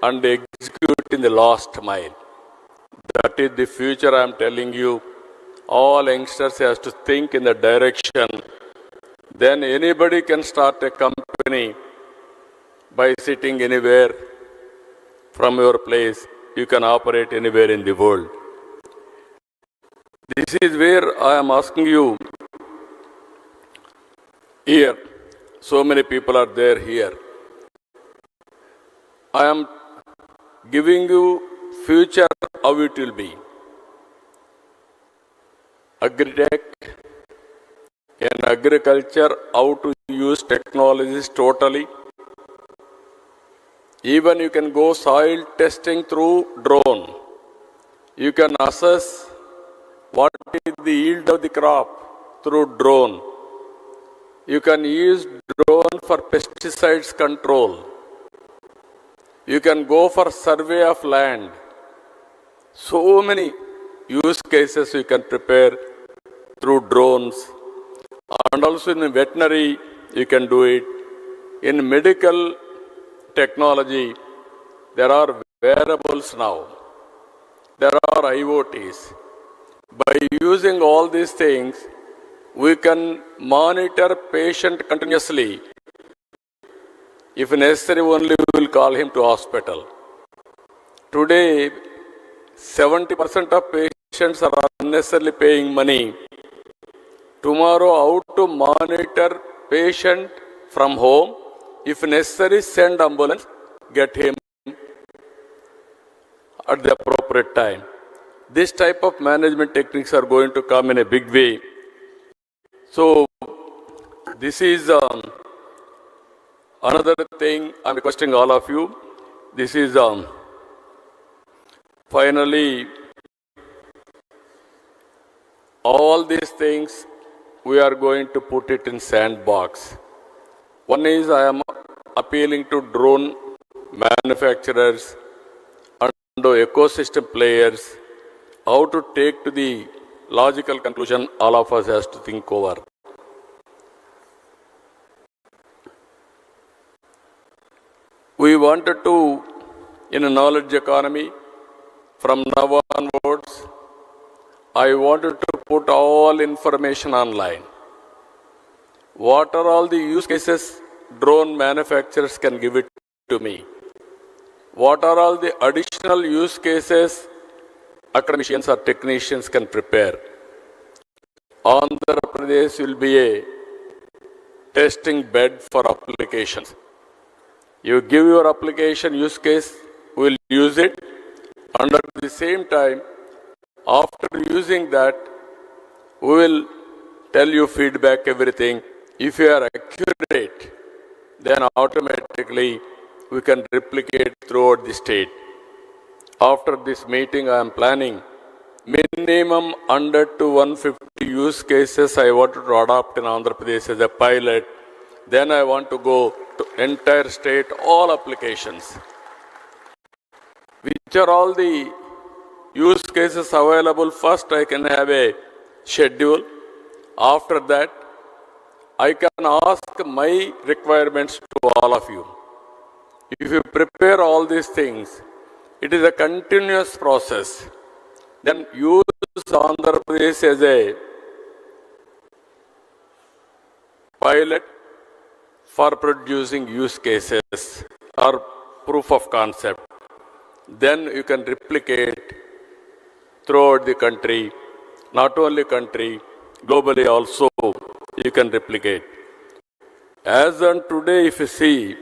and execute in the last mile. That is the future I am telling you. All youngsters has to think in the direction. Then anybody can start a company by sitting anywhere from your place. You can operate anywhere in the world. This is where I am asking you. Here, so many people are there here. I am giving you future how it will be. Agri-tech, in agriculture, how to use technologies totally. Even you can go soil testing through drone. You can assess what is the yield of the crop through drone. You can use drone for pesticides control. You can go for survey of land. So many use cases you can prepare through drones. And also in the veterinary, you can do it. In medical technology, there are wearables now. There are IoTs. By using all these things, we can monitor patient continuously. If necessary, only we will call him to hospital. Today, 70% of patients are unnecessarily paying money. Tomorrow, how to monitor patient from home? If necessary, send ambulance, get him at the appropriate time. This type of management techniques are going to come in a big way. So, this is another thing I'm requesting all of you. This is finally all these things we are going to put it in sandbox. One is I am appealing to drone manufacturers and ecosystem players how to take to the logical conclusion all of us has to think over. We wanted to, in a knowledge economy, from now onwards, I wanted to put all information online. What are all the use cases drone manufacturers can give it to me? What are all the additional use cases academicians or technicians can prepare? Andhra Pradesh will be a testing bed for applications. You give your application use case, we will use it, and at the same time, after using that, we will tell you feedback, everything. If you are accurate, then automatically we can replicate throughout the state. After this meeting, I am planning minimum 100 to 150 use cases I want to adopt in Andhra Pradesh as a pilot. Then I want to go to entire state, all applications. Which are all the use cases available? First, I can have a schedule. After that, I can ask my requirements to all of you. If you prepare all these things, it is a continuous process. Then use Andhra Pradesh as a pilot for producing use cases or proof of concept. Then you can replicate throughout the country, not only country, globally also you can replicate. As on today, if you see,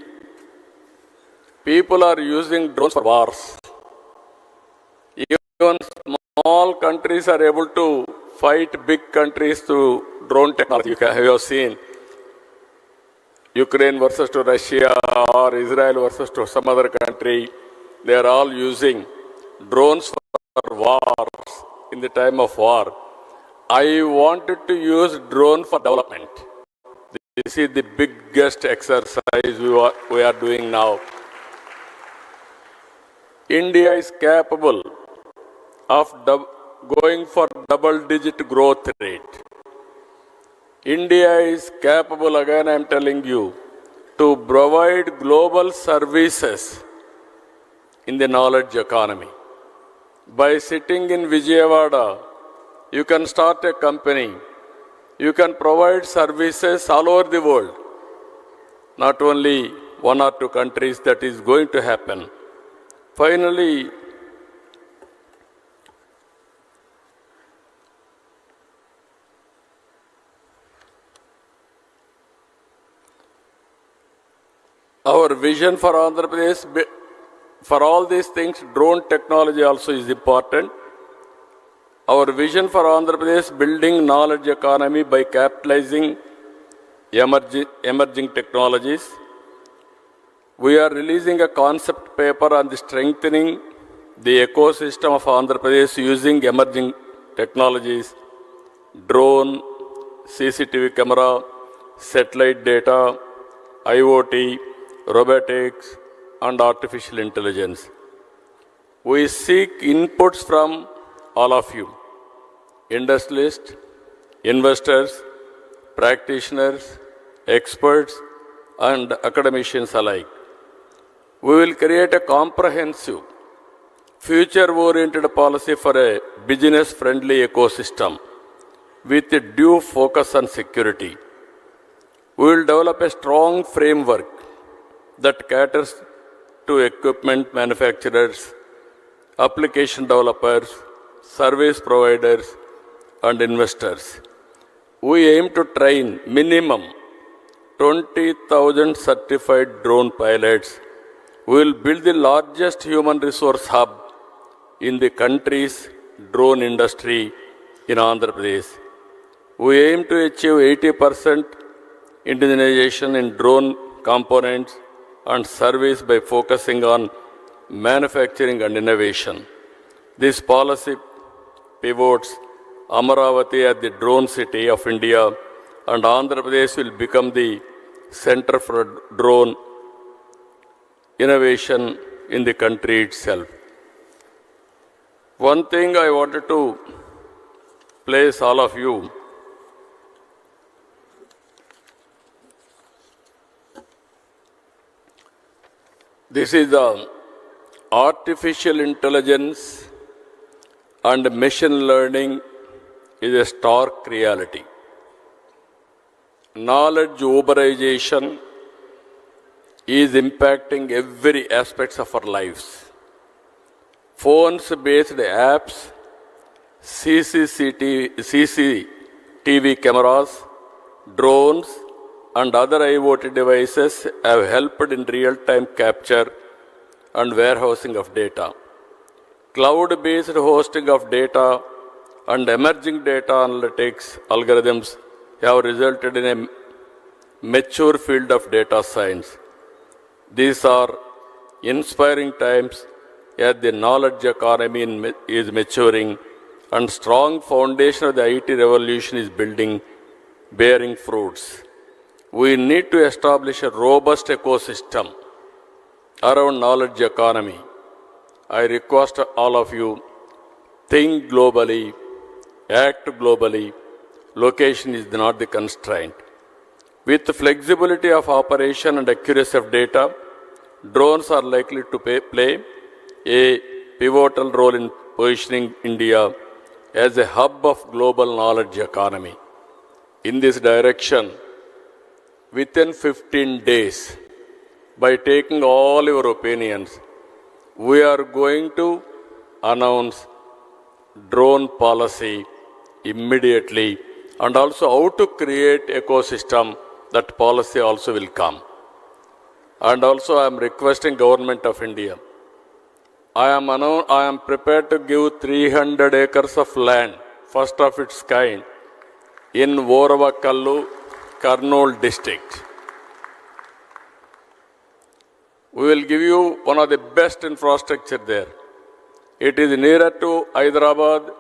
people are using drones for wars. Even small countries are able to fight big countries through drone technology. You have seen Ukraine versus to Russia or Israel versus to some other country. They are all using drones for wars in the time of war. I wanted to use drone for development. This is the biggest exercise we are doing now. India is capable of going for double-digit growth rate. India is capable, again I am telling you, to provide global services in the knowledge economy. By sitting in Vijayawada, you can start a company. You can provide services all over the world. Not only one or two countries, that is going to happen. Finally, our vision for Andhra Pradesh, for all these things, drone technology also is important. Our vision for Andhra Pradesh, building knowledge economy by capitalizing emerging technologies. We are releasing a concept paper on the strengthening the ecosystem of Andhra Pradesh using emerging technologies, drone, CCTV camera, satellite data, IoT, robotics, and artificial intelligence. We seek inputs from all of you, industrialists, investors, practitioners, experts, and academicians alike. We will create a comprehensive, future-oriented policy for a business-friendly ecosystem with a due focus on security. We will develop a strong framework that caters to equipment manufacturers, application developers, service providers, and investors. We aim to train minimum 20,000 certified drone pilots. We will build the largest human resource hub in the country's drone industry in Andhra Pradesh. We aim to achieve 80% indigenization in drone components and service by focusing on manufacturing and innovation. This policy pivots Amaravati as the drone city of India, and Andhra Pradesh will become the center for drone innovation in the country itself. One thing I wanted to place all of you. This is the artificial intelligence and machine learning is a stark reality. Knowledge uberization is impacting every aspect of our lives. Phones-based apps, CCTV cameras, drones, and other IoT devices have helped in real-time capture and warehousing of data. Cloud-based hosting of data and emerging data analytics algorithms have resulted in a mature field of data science. These are inspiring times as the knowledge economy is maturing and strong foundation of the IT revolution is bearing fruits. We need to establish a robust ecosystem around knowledge economy. I request all of you, think globally, act globally. Location is not the constraint. With the flexibility of operation and accuracy of data, drones are likely to play a pivotal role in positioning India as a hub of global knowledge economy. In this direction, within 15 days, by taking all your opinions, we are going to announce drone policy immediately, and also how to create ecosystem. That policy also will come. And also I am requesting Government of India. I am prepared to give 300 acres of land, first of its kind, in Voravakallu, Kurnool district. We will give you one of the best infrastructure there. It is nearer to Hyderabad,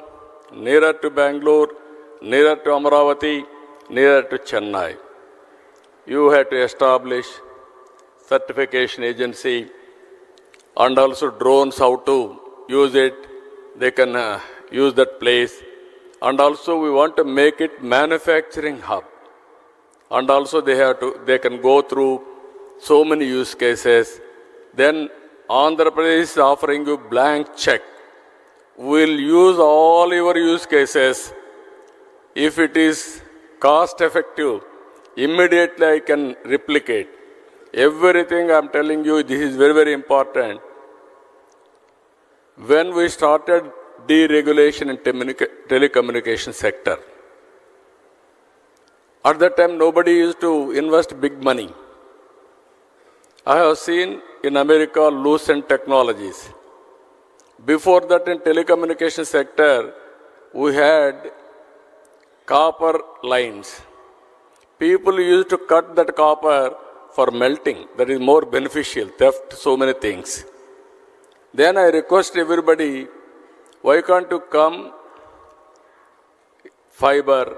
nearer to Bangalore, nearer to Amaravati, nearer to Chennai. You have to establish certification agency and also drones, how to use it. They can use that place. And also we want to make it manufacturing hub. And also they can go through so many use cases. Then Andhra Pradesh is offering you blank check. We'll use all your use cases. If it is cost effective, immediately I can replicate. Everything I'm telling you, this is very, very important. When we started deregulation in telecommunication sector, at that time nobody used to invest big money. I have seen in America Lucent Technologies. Before that, in telecommunication sector, we had copper lines. People used to cut that copper for melting. That is more beneficial. Theft, so many things. Then I request everybody, why can't you come fiber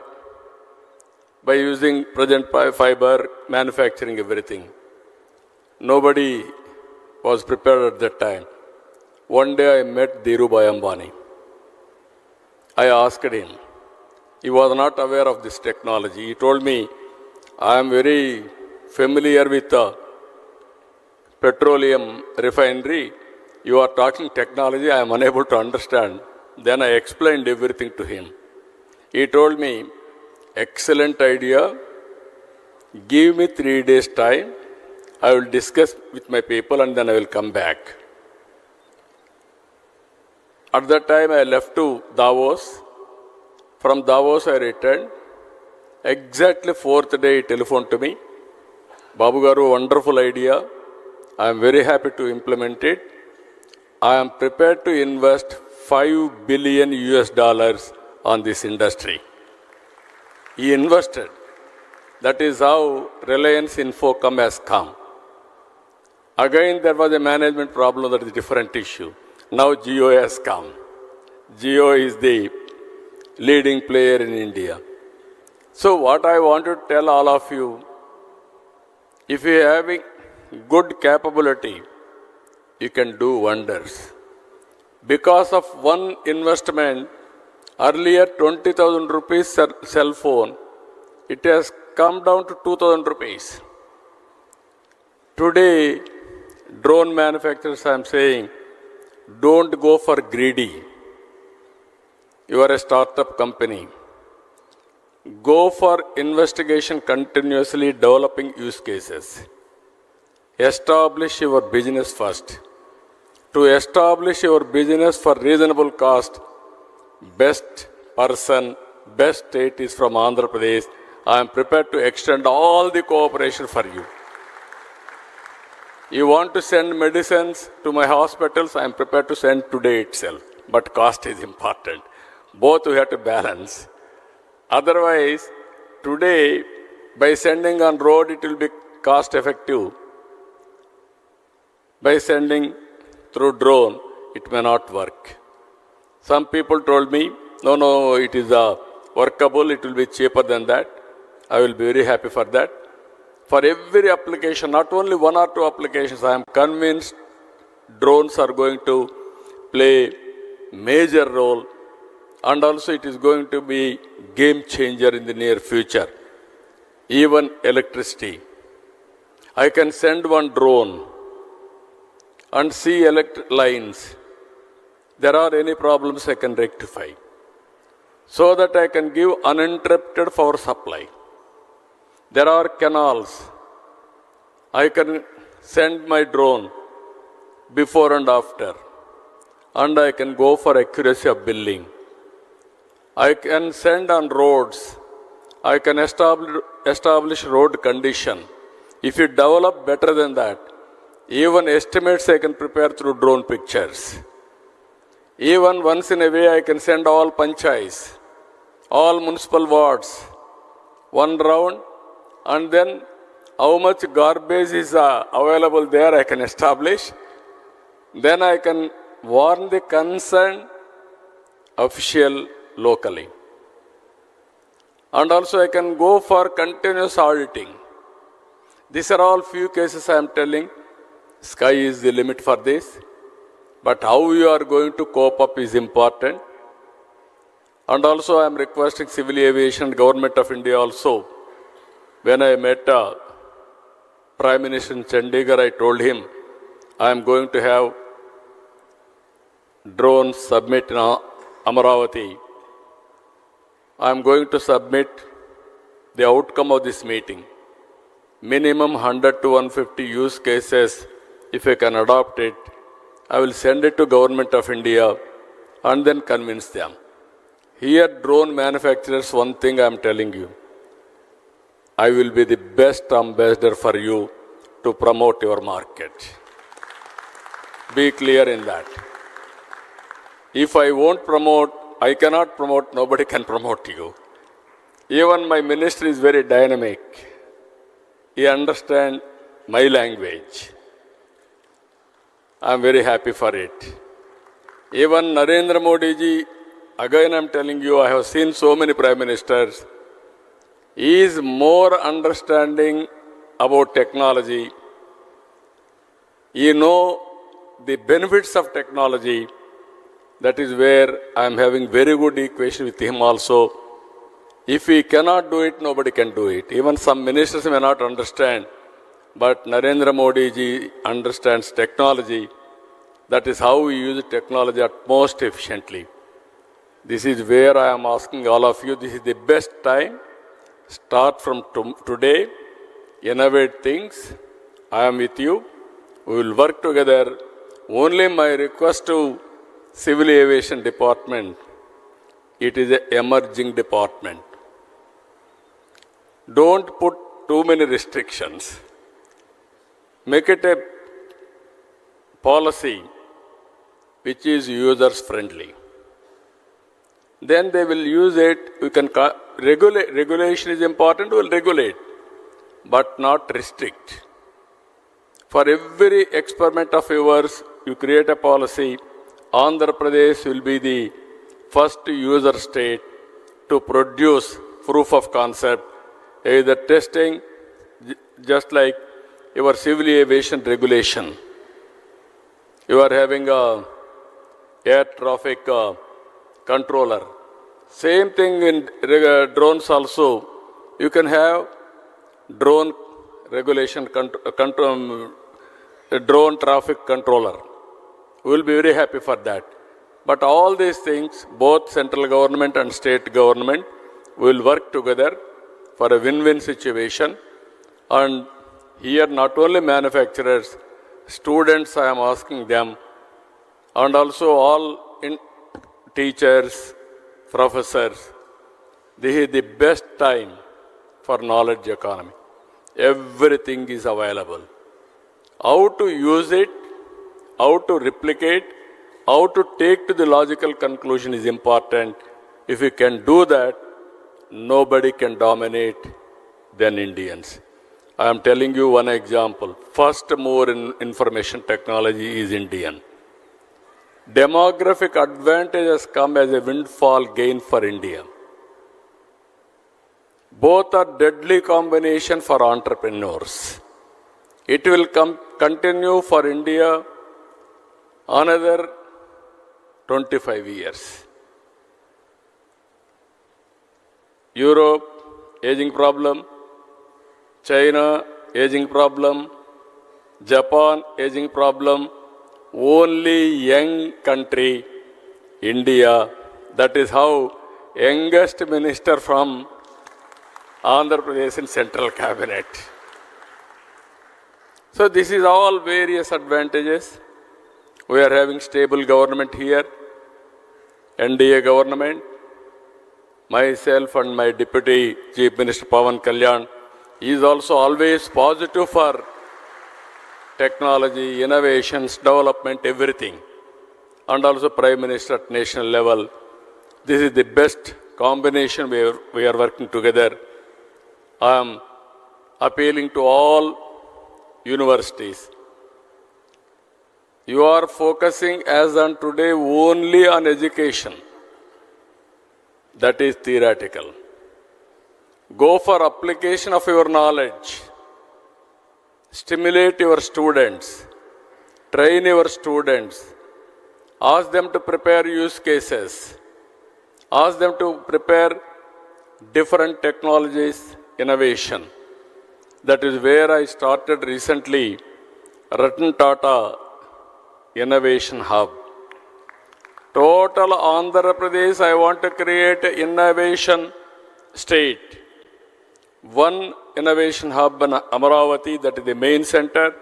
by using present fiber, manufacturing everything. Nobody was prepared at that time. One day I met Dhirubhai Ambani. I asked him. He was not aware of this technology. He told me, I am very familiar with the petroleum refinery. You are talking technology, I am unable to understand. Then I explained everything to him. He told me, excellent idea. Give me 3 days time. I will discuss with my people and then I will come back. At that time, I left to Davos. From Davos, I returned. Exactly fourth day, he telephoned to me. Babu Garu, wonderful idea. I am very happy to implement it. I am prepared to invest $5 billion on this industry. He invested. That is how Reliance Infocom has come. Again, there was a management problem, that is a different issue. Now Jio has come. Jio is the leading player in India. So what I want to tell all of you, if you are having good capability, you can do wonders. Because of one investment, earlier 20,000 rupees cell phone, it has come down to 2,000 rupees. Today, drone manufacturers, I am saying, don't go for greedy. You are a startup company. Go for investigation, continuously developing use cases. Establish your business first. To establish your business for reasonable cost, best person, best state is from Andhra Pradesh. I am prepared to extend all the cooperation for you. You want to send medicines to my hospitals, I am prepared to send today itself. But cost is important. Both we have to balance. Otherwise, today, by sending on road, it will be cost effective. By sending through drone, it may not work. Some people told me, no, it is workable, it will be cheaper than that. I will be very happy for that. For every application, not only one or two applications, I am convinced drones are going to play major role, and also it is going to be game changer in the near future. Even electricity. I can send one drone and see electric lines. There are any problems I can rectify, so that I can give uninterrupted power supply. There are canals. I can send my drone before and after, and I can go for accuracy of billing. I can send on roads. I can establish road condition. If you develop better than that, even estimates I can prepare through drone pictures. Even once in a way I can send all panchayats, all municipal wards, one round, and then how much garbage is available there I can establish. Then I can warn the concerned official locally. And also I can go for continuous auditing. These are all few cases I am telling. Sky is the limit for this. But how you are going to cope up is important. And also I am requesting civil aviation, Government of India also. When I met Prime Minister in Chandigarh, I told him I am going to have drones submit in Amaravati. I am going to submit the outcome of this meeting. Minimum 100 to 150 use cases, if I can adopt it, I will send it to Government of India and then convince them. Here, drone manufacturers, one thing I am telling you, I will be the best ambassador for you to promote your market. Be clear in that. If I won't promote, I cannot promote, nobody can promote you. Even my minister is very dynamic. He understands my language. I am very happy for it. Even Narendra Modi ji, again I am telling you, I have seen so many prime ministers. He is more understanding about technology. You know the benefits of technology. That is where I am having very good equation with him also. If he cannot do it, nobody can do it. Even some ministers may not understand, but Narendra Modi ji understands technology. That is how we use technology at most efficiently. This is where I am asking all of you, this is the best time. Start from today, innovate things. I am with you. We will work together. Only my request to Civil Aviation Department, it is an emerging department. Don't put too many restrictions. Make it a policy which is users friendly. Then they will use it. We can regulation is important, we will regulate, but not restrict. For every experiment of yours, you create a policy. Andhra Pradesh will be the first user state to produce proof of concept, either testing, just like your civil aviation regulation. You are having a air traffic controller. Same thing in drones also. You can have drone regulation, drone traffic controller. We will be very happy for that. But all these things, both central government and state government will work together for a win-win situation. And here not only manufacturers, students I am asking them, and also all teachers, professors, this is the best time for knowledge economy. Everything is available. How to use it, how to replicate, how to take to the logical conclusion is important. If you can do that, nobody can dominate than Indians. I am telling you one example. First mover in information technology is Indian. Demographic advantage has come as a windfall gain for India. Both are deadly combination for entrepreneurs. It will continue for India another 25 years. Europe, aging problem. China, aging problem. Japan, aging problem. Only young country, India. That is how youngest minister from Andhra Pradesh in central cabinet. So this is all various advantages. We are having stable government here, NDA government. Myself and my Deputy Chief Minister Pawan Kalyan is also always positive for technology, innovations, development, everything. And also Prime Minister at national level. This is the best combination we are working together. I am appealing to all universities. You are focusing as on today only on education. That is theoretical. Go for application of your knowledge. Stimulate your students. Train your students. Ask them to prepare use cases. Ask them to prepare different technologies, innovation. That is where I started recently Ratan Tata Innovation Hub. Total Andhra Pradesh, I want to create an innovation state. One innovation hub in Amaravati, that is the main center.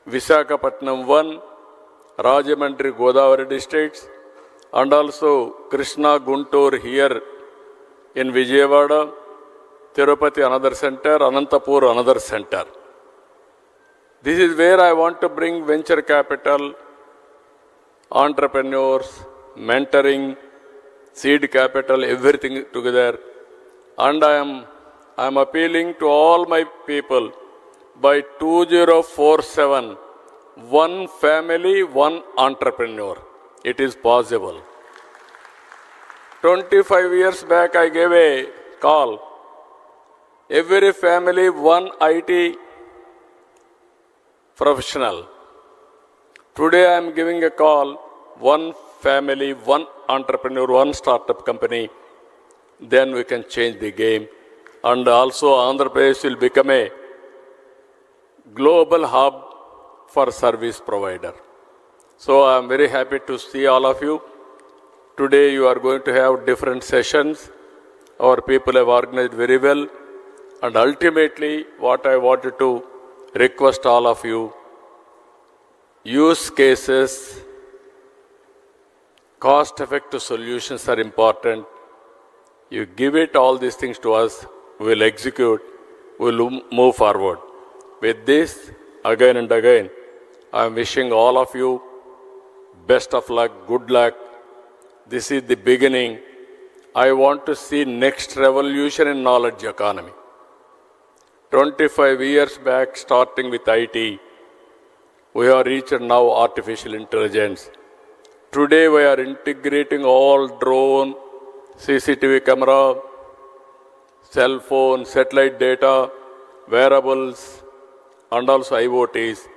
Visakhapatnam 1, Rajamandri, Godavari districts. And also Krishna, Guntur here in Vijayawada. Tirupati another center, Anantapur another center. This is where I want to bring venture capital, entrepreneurs, mentoring, seed capital, everything together. And I am appealing to all my people, by 2047, one family, one entrepreneur. It is possible. 25 years back, I gave a call. Every family, one IT professional. Today I am giving a call, one family, one entrepreneur, one startup company. Then we can change the game. And also Andhra Pradesh will become a global hub for service provider. So I am very happy to see all of you. Today you are going to have different sessions. Our people have organized very well. And ultimately, what I wanted to request all of you, use cases, Cost-effective solutions are important. You give it all these things to us, we will execute, we will move forward. With this, again and again, I am wishing all of you best of luck, good luck. This is the beginning. I want to see next revolution in knowledge economy. 25 years back, starting with IT, we have reached now artificial intelligence. Today we are integrating all drone, CCTV camera, cell phone, satellite data, wearables, and also IoTs.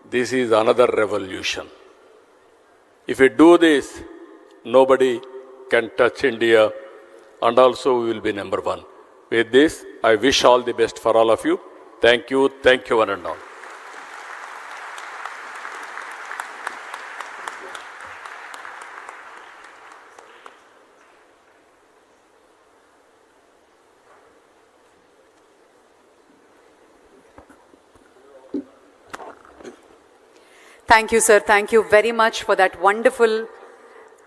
This is another revolution. If we do this, nobody can touch India, and also we will be number one. With this, I wish all the best for all of you. Thank you one and all. Thank you, sir. Thank you very much for that wonderful,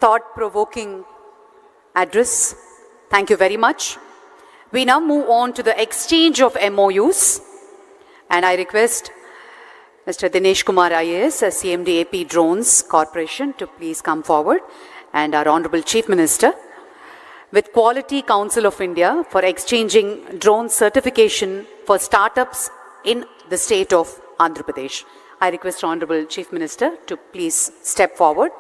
thought-provoking address. Thank you very much. We now move on to the exchange of MOUs. And I request Mr. Dinesh Kumar IAS, CMD AP Drones Corporation, to please come forward, and our Honorable Chief Minister, with Quality Council of India for exchanging drone certification for startups in the state of Andhra Pradesh. I request Honorable Chief Minister to please step forward.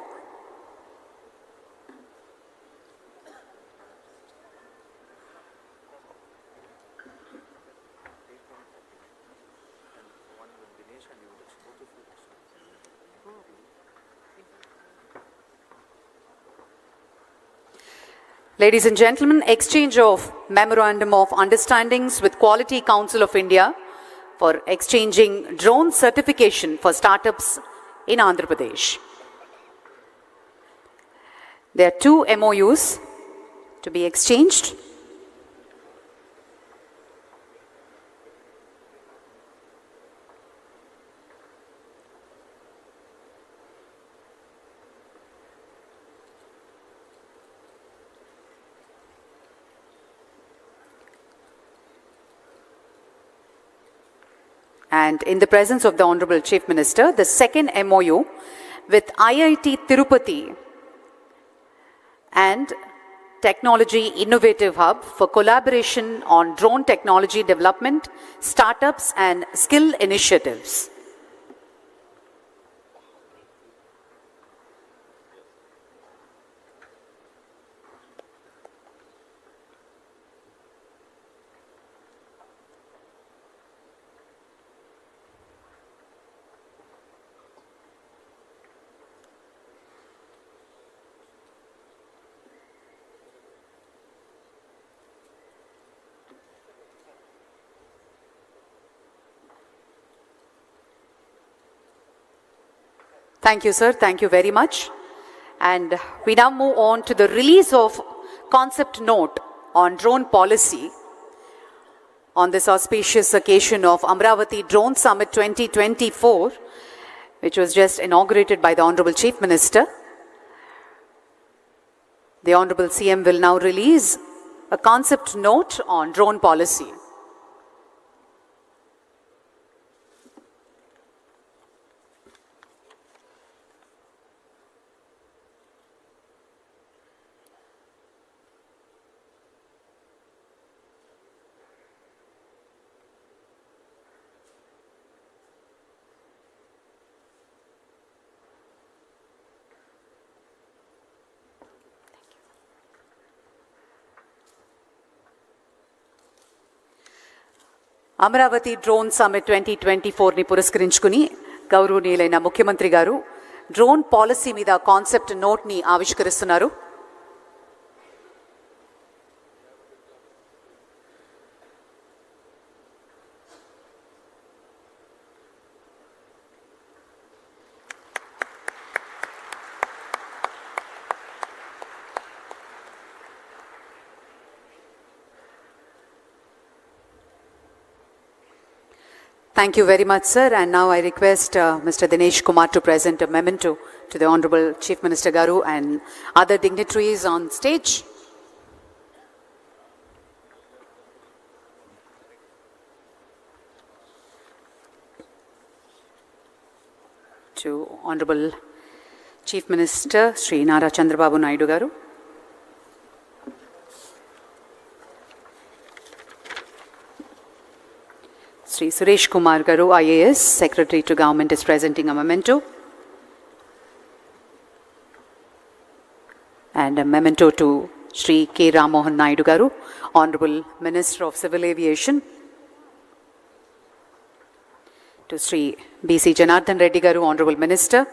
Ladies and gentlemen, exchange of Memorandum of Understandings with Quality Council of India for exchanging drone certification for startups in Andhra Pradesh. There are 2 MOUs to be exchanged. And in the presence of the Honorable Chief Minister, the second MOU with IIT Tirupati and Technology Innovative Hub for collaboration on drone technology development, startups and skill initiatives. Thank you, sir. Thank you very much. And we now move on to the release of concept note on drone policy on this auspicious occasion of Amravati Drone Summit 2024, which was just inaugurated by the Honorable Chief Minister. The Honorable CM will now release a concept note on drone policy. Amaravati drone summit 2024ని పురస్కరించుకుని గౌరవనీయులైన ముఖ్యమంత్రి గారు drone policy మీద concept నోట్ని ఆవిష్కరిస్తున్నారు. Thank you very much, sir. And now I request Mr. Dinesh Kumar to present a memento to the Honorable Chief Minister Garu and other dignitaries on stage. To Honorable Chief Minister Sri Nara Chandrababu Naidu Garu. Sri Suresh Kumar Garu, IAS, Secretary to Government, is presenting a memento. And a memento to Sri K. Ram Mohan Naidu Garu, Honorable Minister of Civil Aviation. To Sri B.C. Janardhan Reddy Garu, Honorable Minister.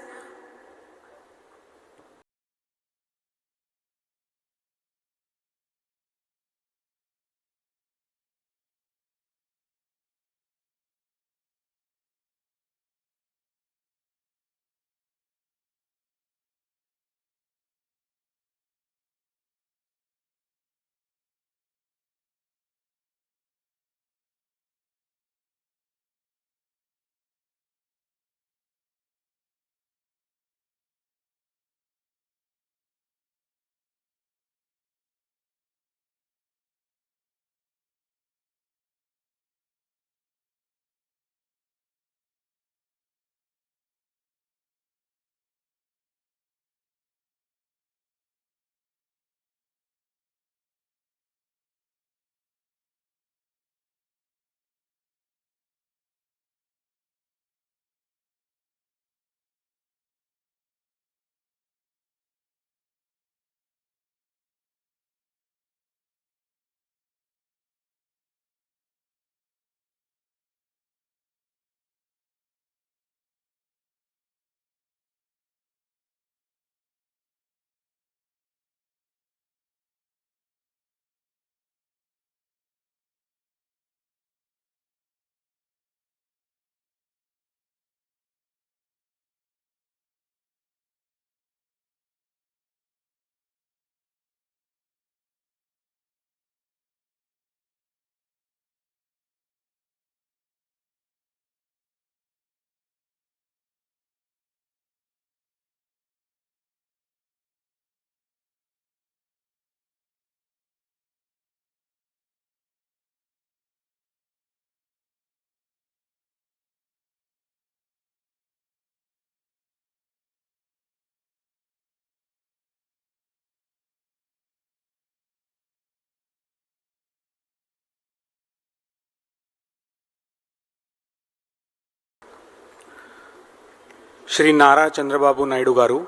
Shri Nara Chandrababu Naidu Garu,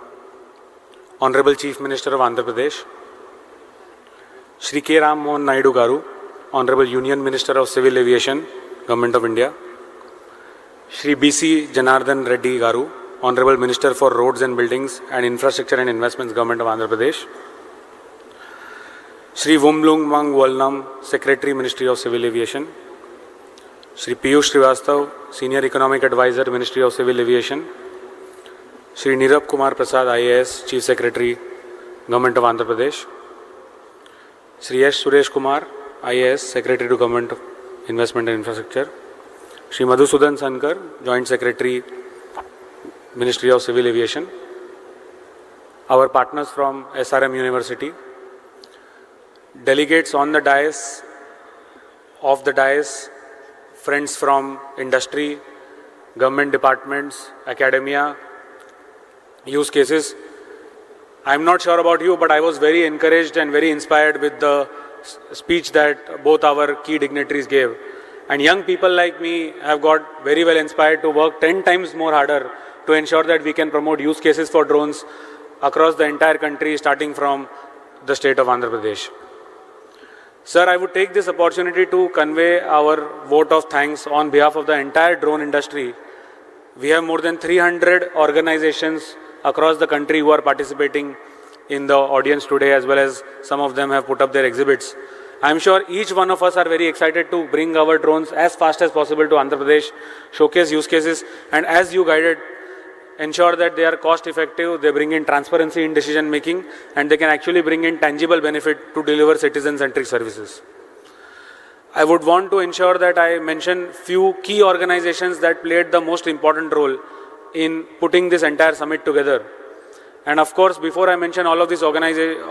Honorable Chief Minister of Andhra Pradesh, Shri K. Ram Mohan Naidu Garu, Honorable Union Minister of Civil Aviation, Government of India, Shri B.C. Janardhan Reddy Garu, Honorable Minister for Roads and Buildings and Infrastructure and Investments, Government of Andhra Pradesh, Shri Wumlung Mang Walnam, Secretary, Ministry of Civil Aviation, Shri Piyush Srivastav, Senior Economic Advisor, Ministry of Civil Aviation, Shri Nirab Kumar Prasad, IAS, Chief Secretary, Government of Andhra Pradesh, Shri S. Suresh Kumar, IAS, Secretary to Government of Investment and Infrastructure, Shri Madhusudan Sankar, Joint Secretary, Ministry of Civil Aviation, our partners from SRM University, delegates on the dais, off the dais, friends from industry, government departments, academia, use cases. I'm not sure about you, but I was very encouraged and very inspired with the speech that both our key dignitaries gave. And young people like me have got very well inspired to work 10 times more harder to ensure that we can promote use cases for drones across the entire country, starting from the state of Andhra Pradesh. Sir, I would take this opportunity to convey our vote of thanks on behalf of the entire drone industry. We have more than 300 organizations across the country who are participating in the audience today, as well as some of them have put up their exhibits. I am sure each one of us are very excited to bring our drones as fast as possible to Andhra Pradesh, showcase use cases, and as you guided, ensure that they are cost effective, they bring in transparency in decision making, and they can actually bring in tangible benefit to deliver citizen-centric services. I would want to ensure that I mention few key organizations that played the most important role in putting this entire summit together. And of course, before I mention all of these organizations,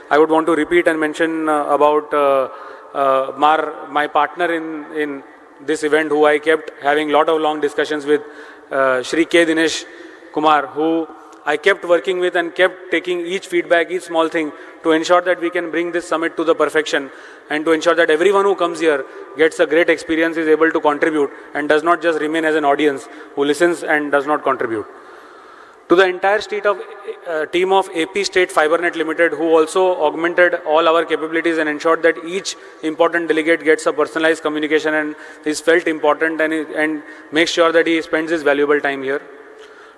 I would want to repeat and mention about my partner in this event, who I kept having lot of long discussions with, Shri K. Dinesh Kumar, who I kept working with and kept taking each feedback, each small thing, to ensure that we can bring this summit to the perfection, and to ensure that everyone who comes here gets a great experience, is able to contribute, and does not just remain as an audience who listens and does not contribute. To the entire team of AP State FiberNet Limited, who also augmented all our capabilities and ensured that each important delegate gets a personalized communication and is felt important, and makes sure that he spends his valuable time here.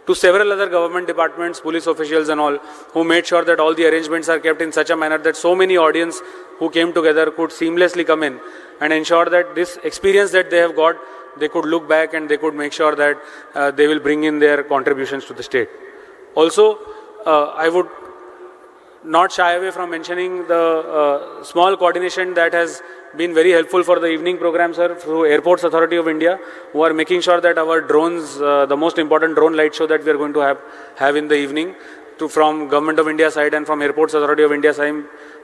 To several other government departments, police officials and all, who made sure that all the arrangements are kept in such a manner that so many audience who came together could seamlessly come in and ensure that this experience that they have got, they could look back and they could make sure that they will bring in their contributions to the state. Also, I would not shy away from mentioning the small coordination that has been very helpful for the evening program, sir, through Airports Authority of India, who are making sure that our drones, the most important drone light show that we are going to have in the evening, from Government of India side and from Airports Authority of India side,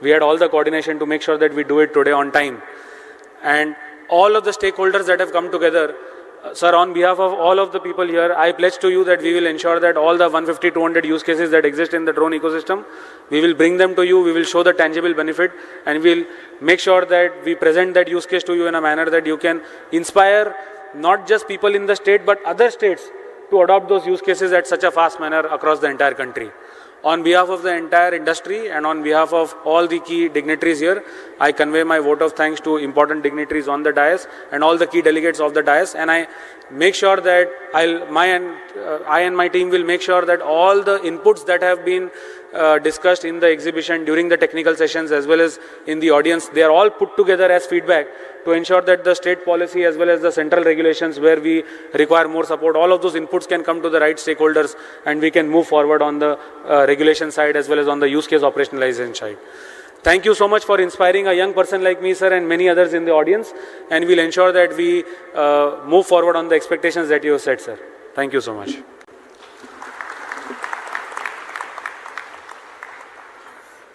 we had all the coordination to make sure that we do it today on time. And all of the stakeholders that have come together, sir, on behalf of all of the people here, I pledge to you that we will ensure that all the 150, 200 use cases that exist in the drone ecosystem, we will bring them to you, we will show the tangible benefit, and we will make sure that we present that use case to you in a manner that you can inspire not just people in the state, but other states to adopt those use cases at such a fast manner across the entire country. On behalf of the entire industry and on behalf of all the key dignitaries here, I convey my vote of thanks to important dignitaries on the dais and all the key delegates of the dais, and I make sure that I and my team will make sure that all the inputs that have been discussed in the exhibition during the technical sessions as well as in the audience, they are all put together as feedback to ensure that the state policy as well as the central regulations where we require more support, all of those inputs can come to the right stakeholders and we can move forward on the regulation side as well as on the use case operationalization side. Thank you so much for inspiring a young person like me, sir, and many others in the audience, and we'll ensure that we move forward on the expectations that you have set, sir. Thank you so much.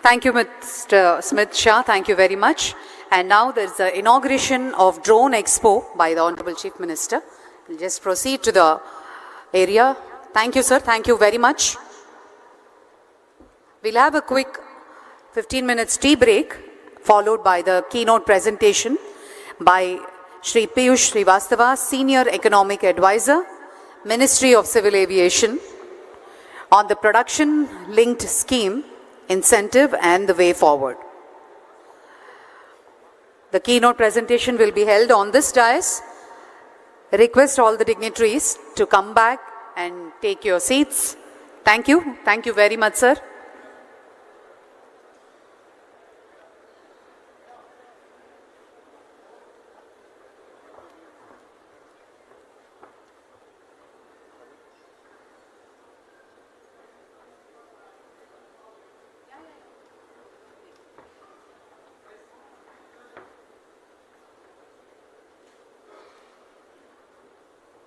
Thank you, Mr. Smith Shah. Thank you very much. And now there is the inauguration of Drone Expo by the Honorable Chief Minister. We'll just proceed to the area. Thank you, sir. Thank you very much. We'll have a quick 15 minutes tea break, followed by the keynote presentation by Shri Piyush Srivastava, Senior Economic Advisor, Ministry of Civil Aviation, on the production-linked scheme, incentive and the way forward. The keynote presentation will be held on this dais. Request all the dignitaries to come back and take your seats. Thank you. Thank you very much, sir.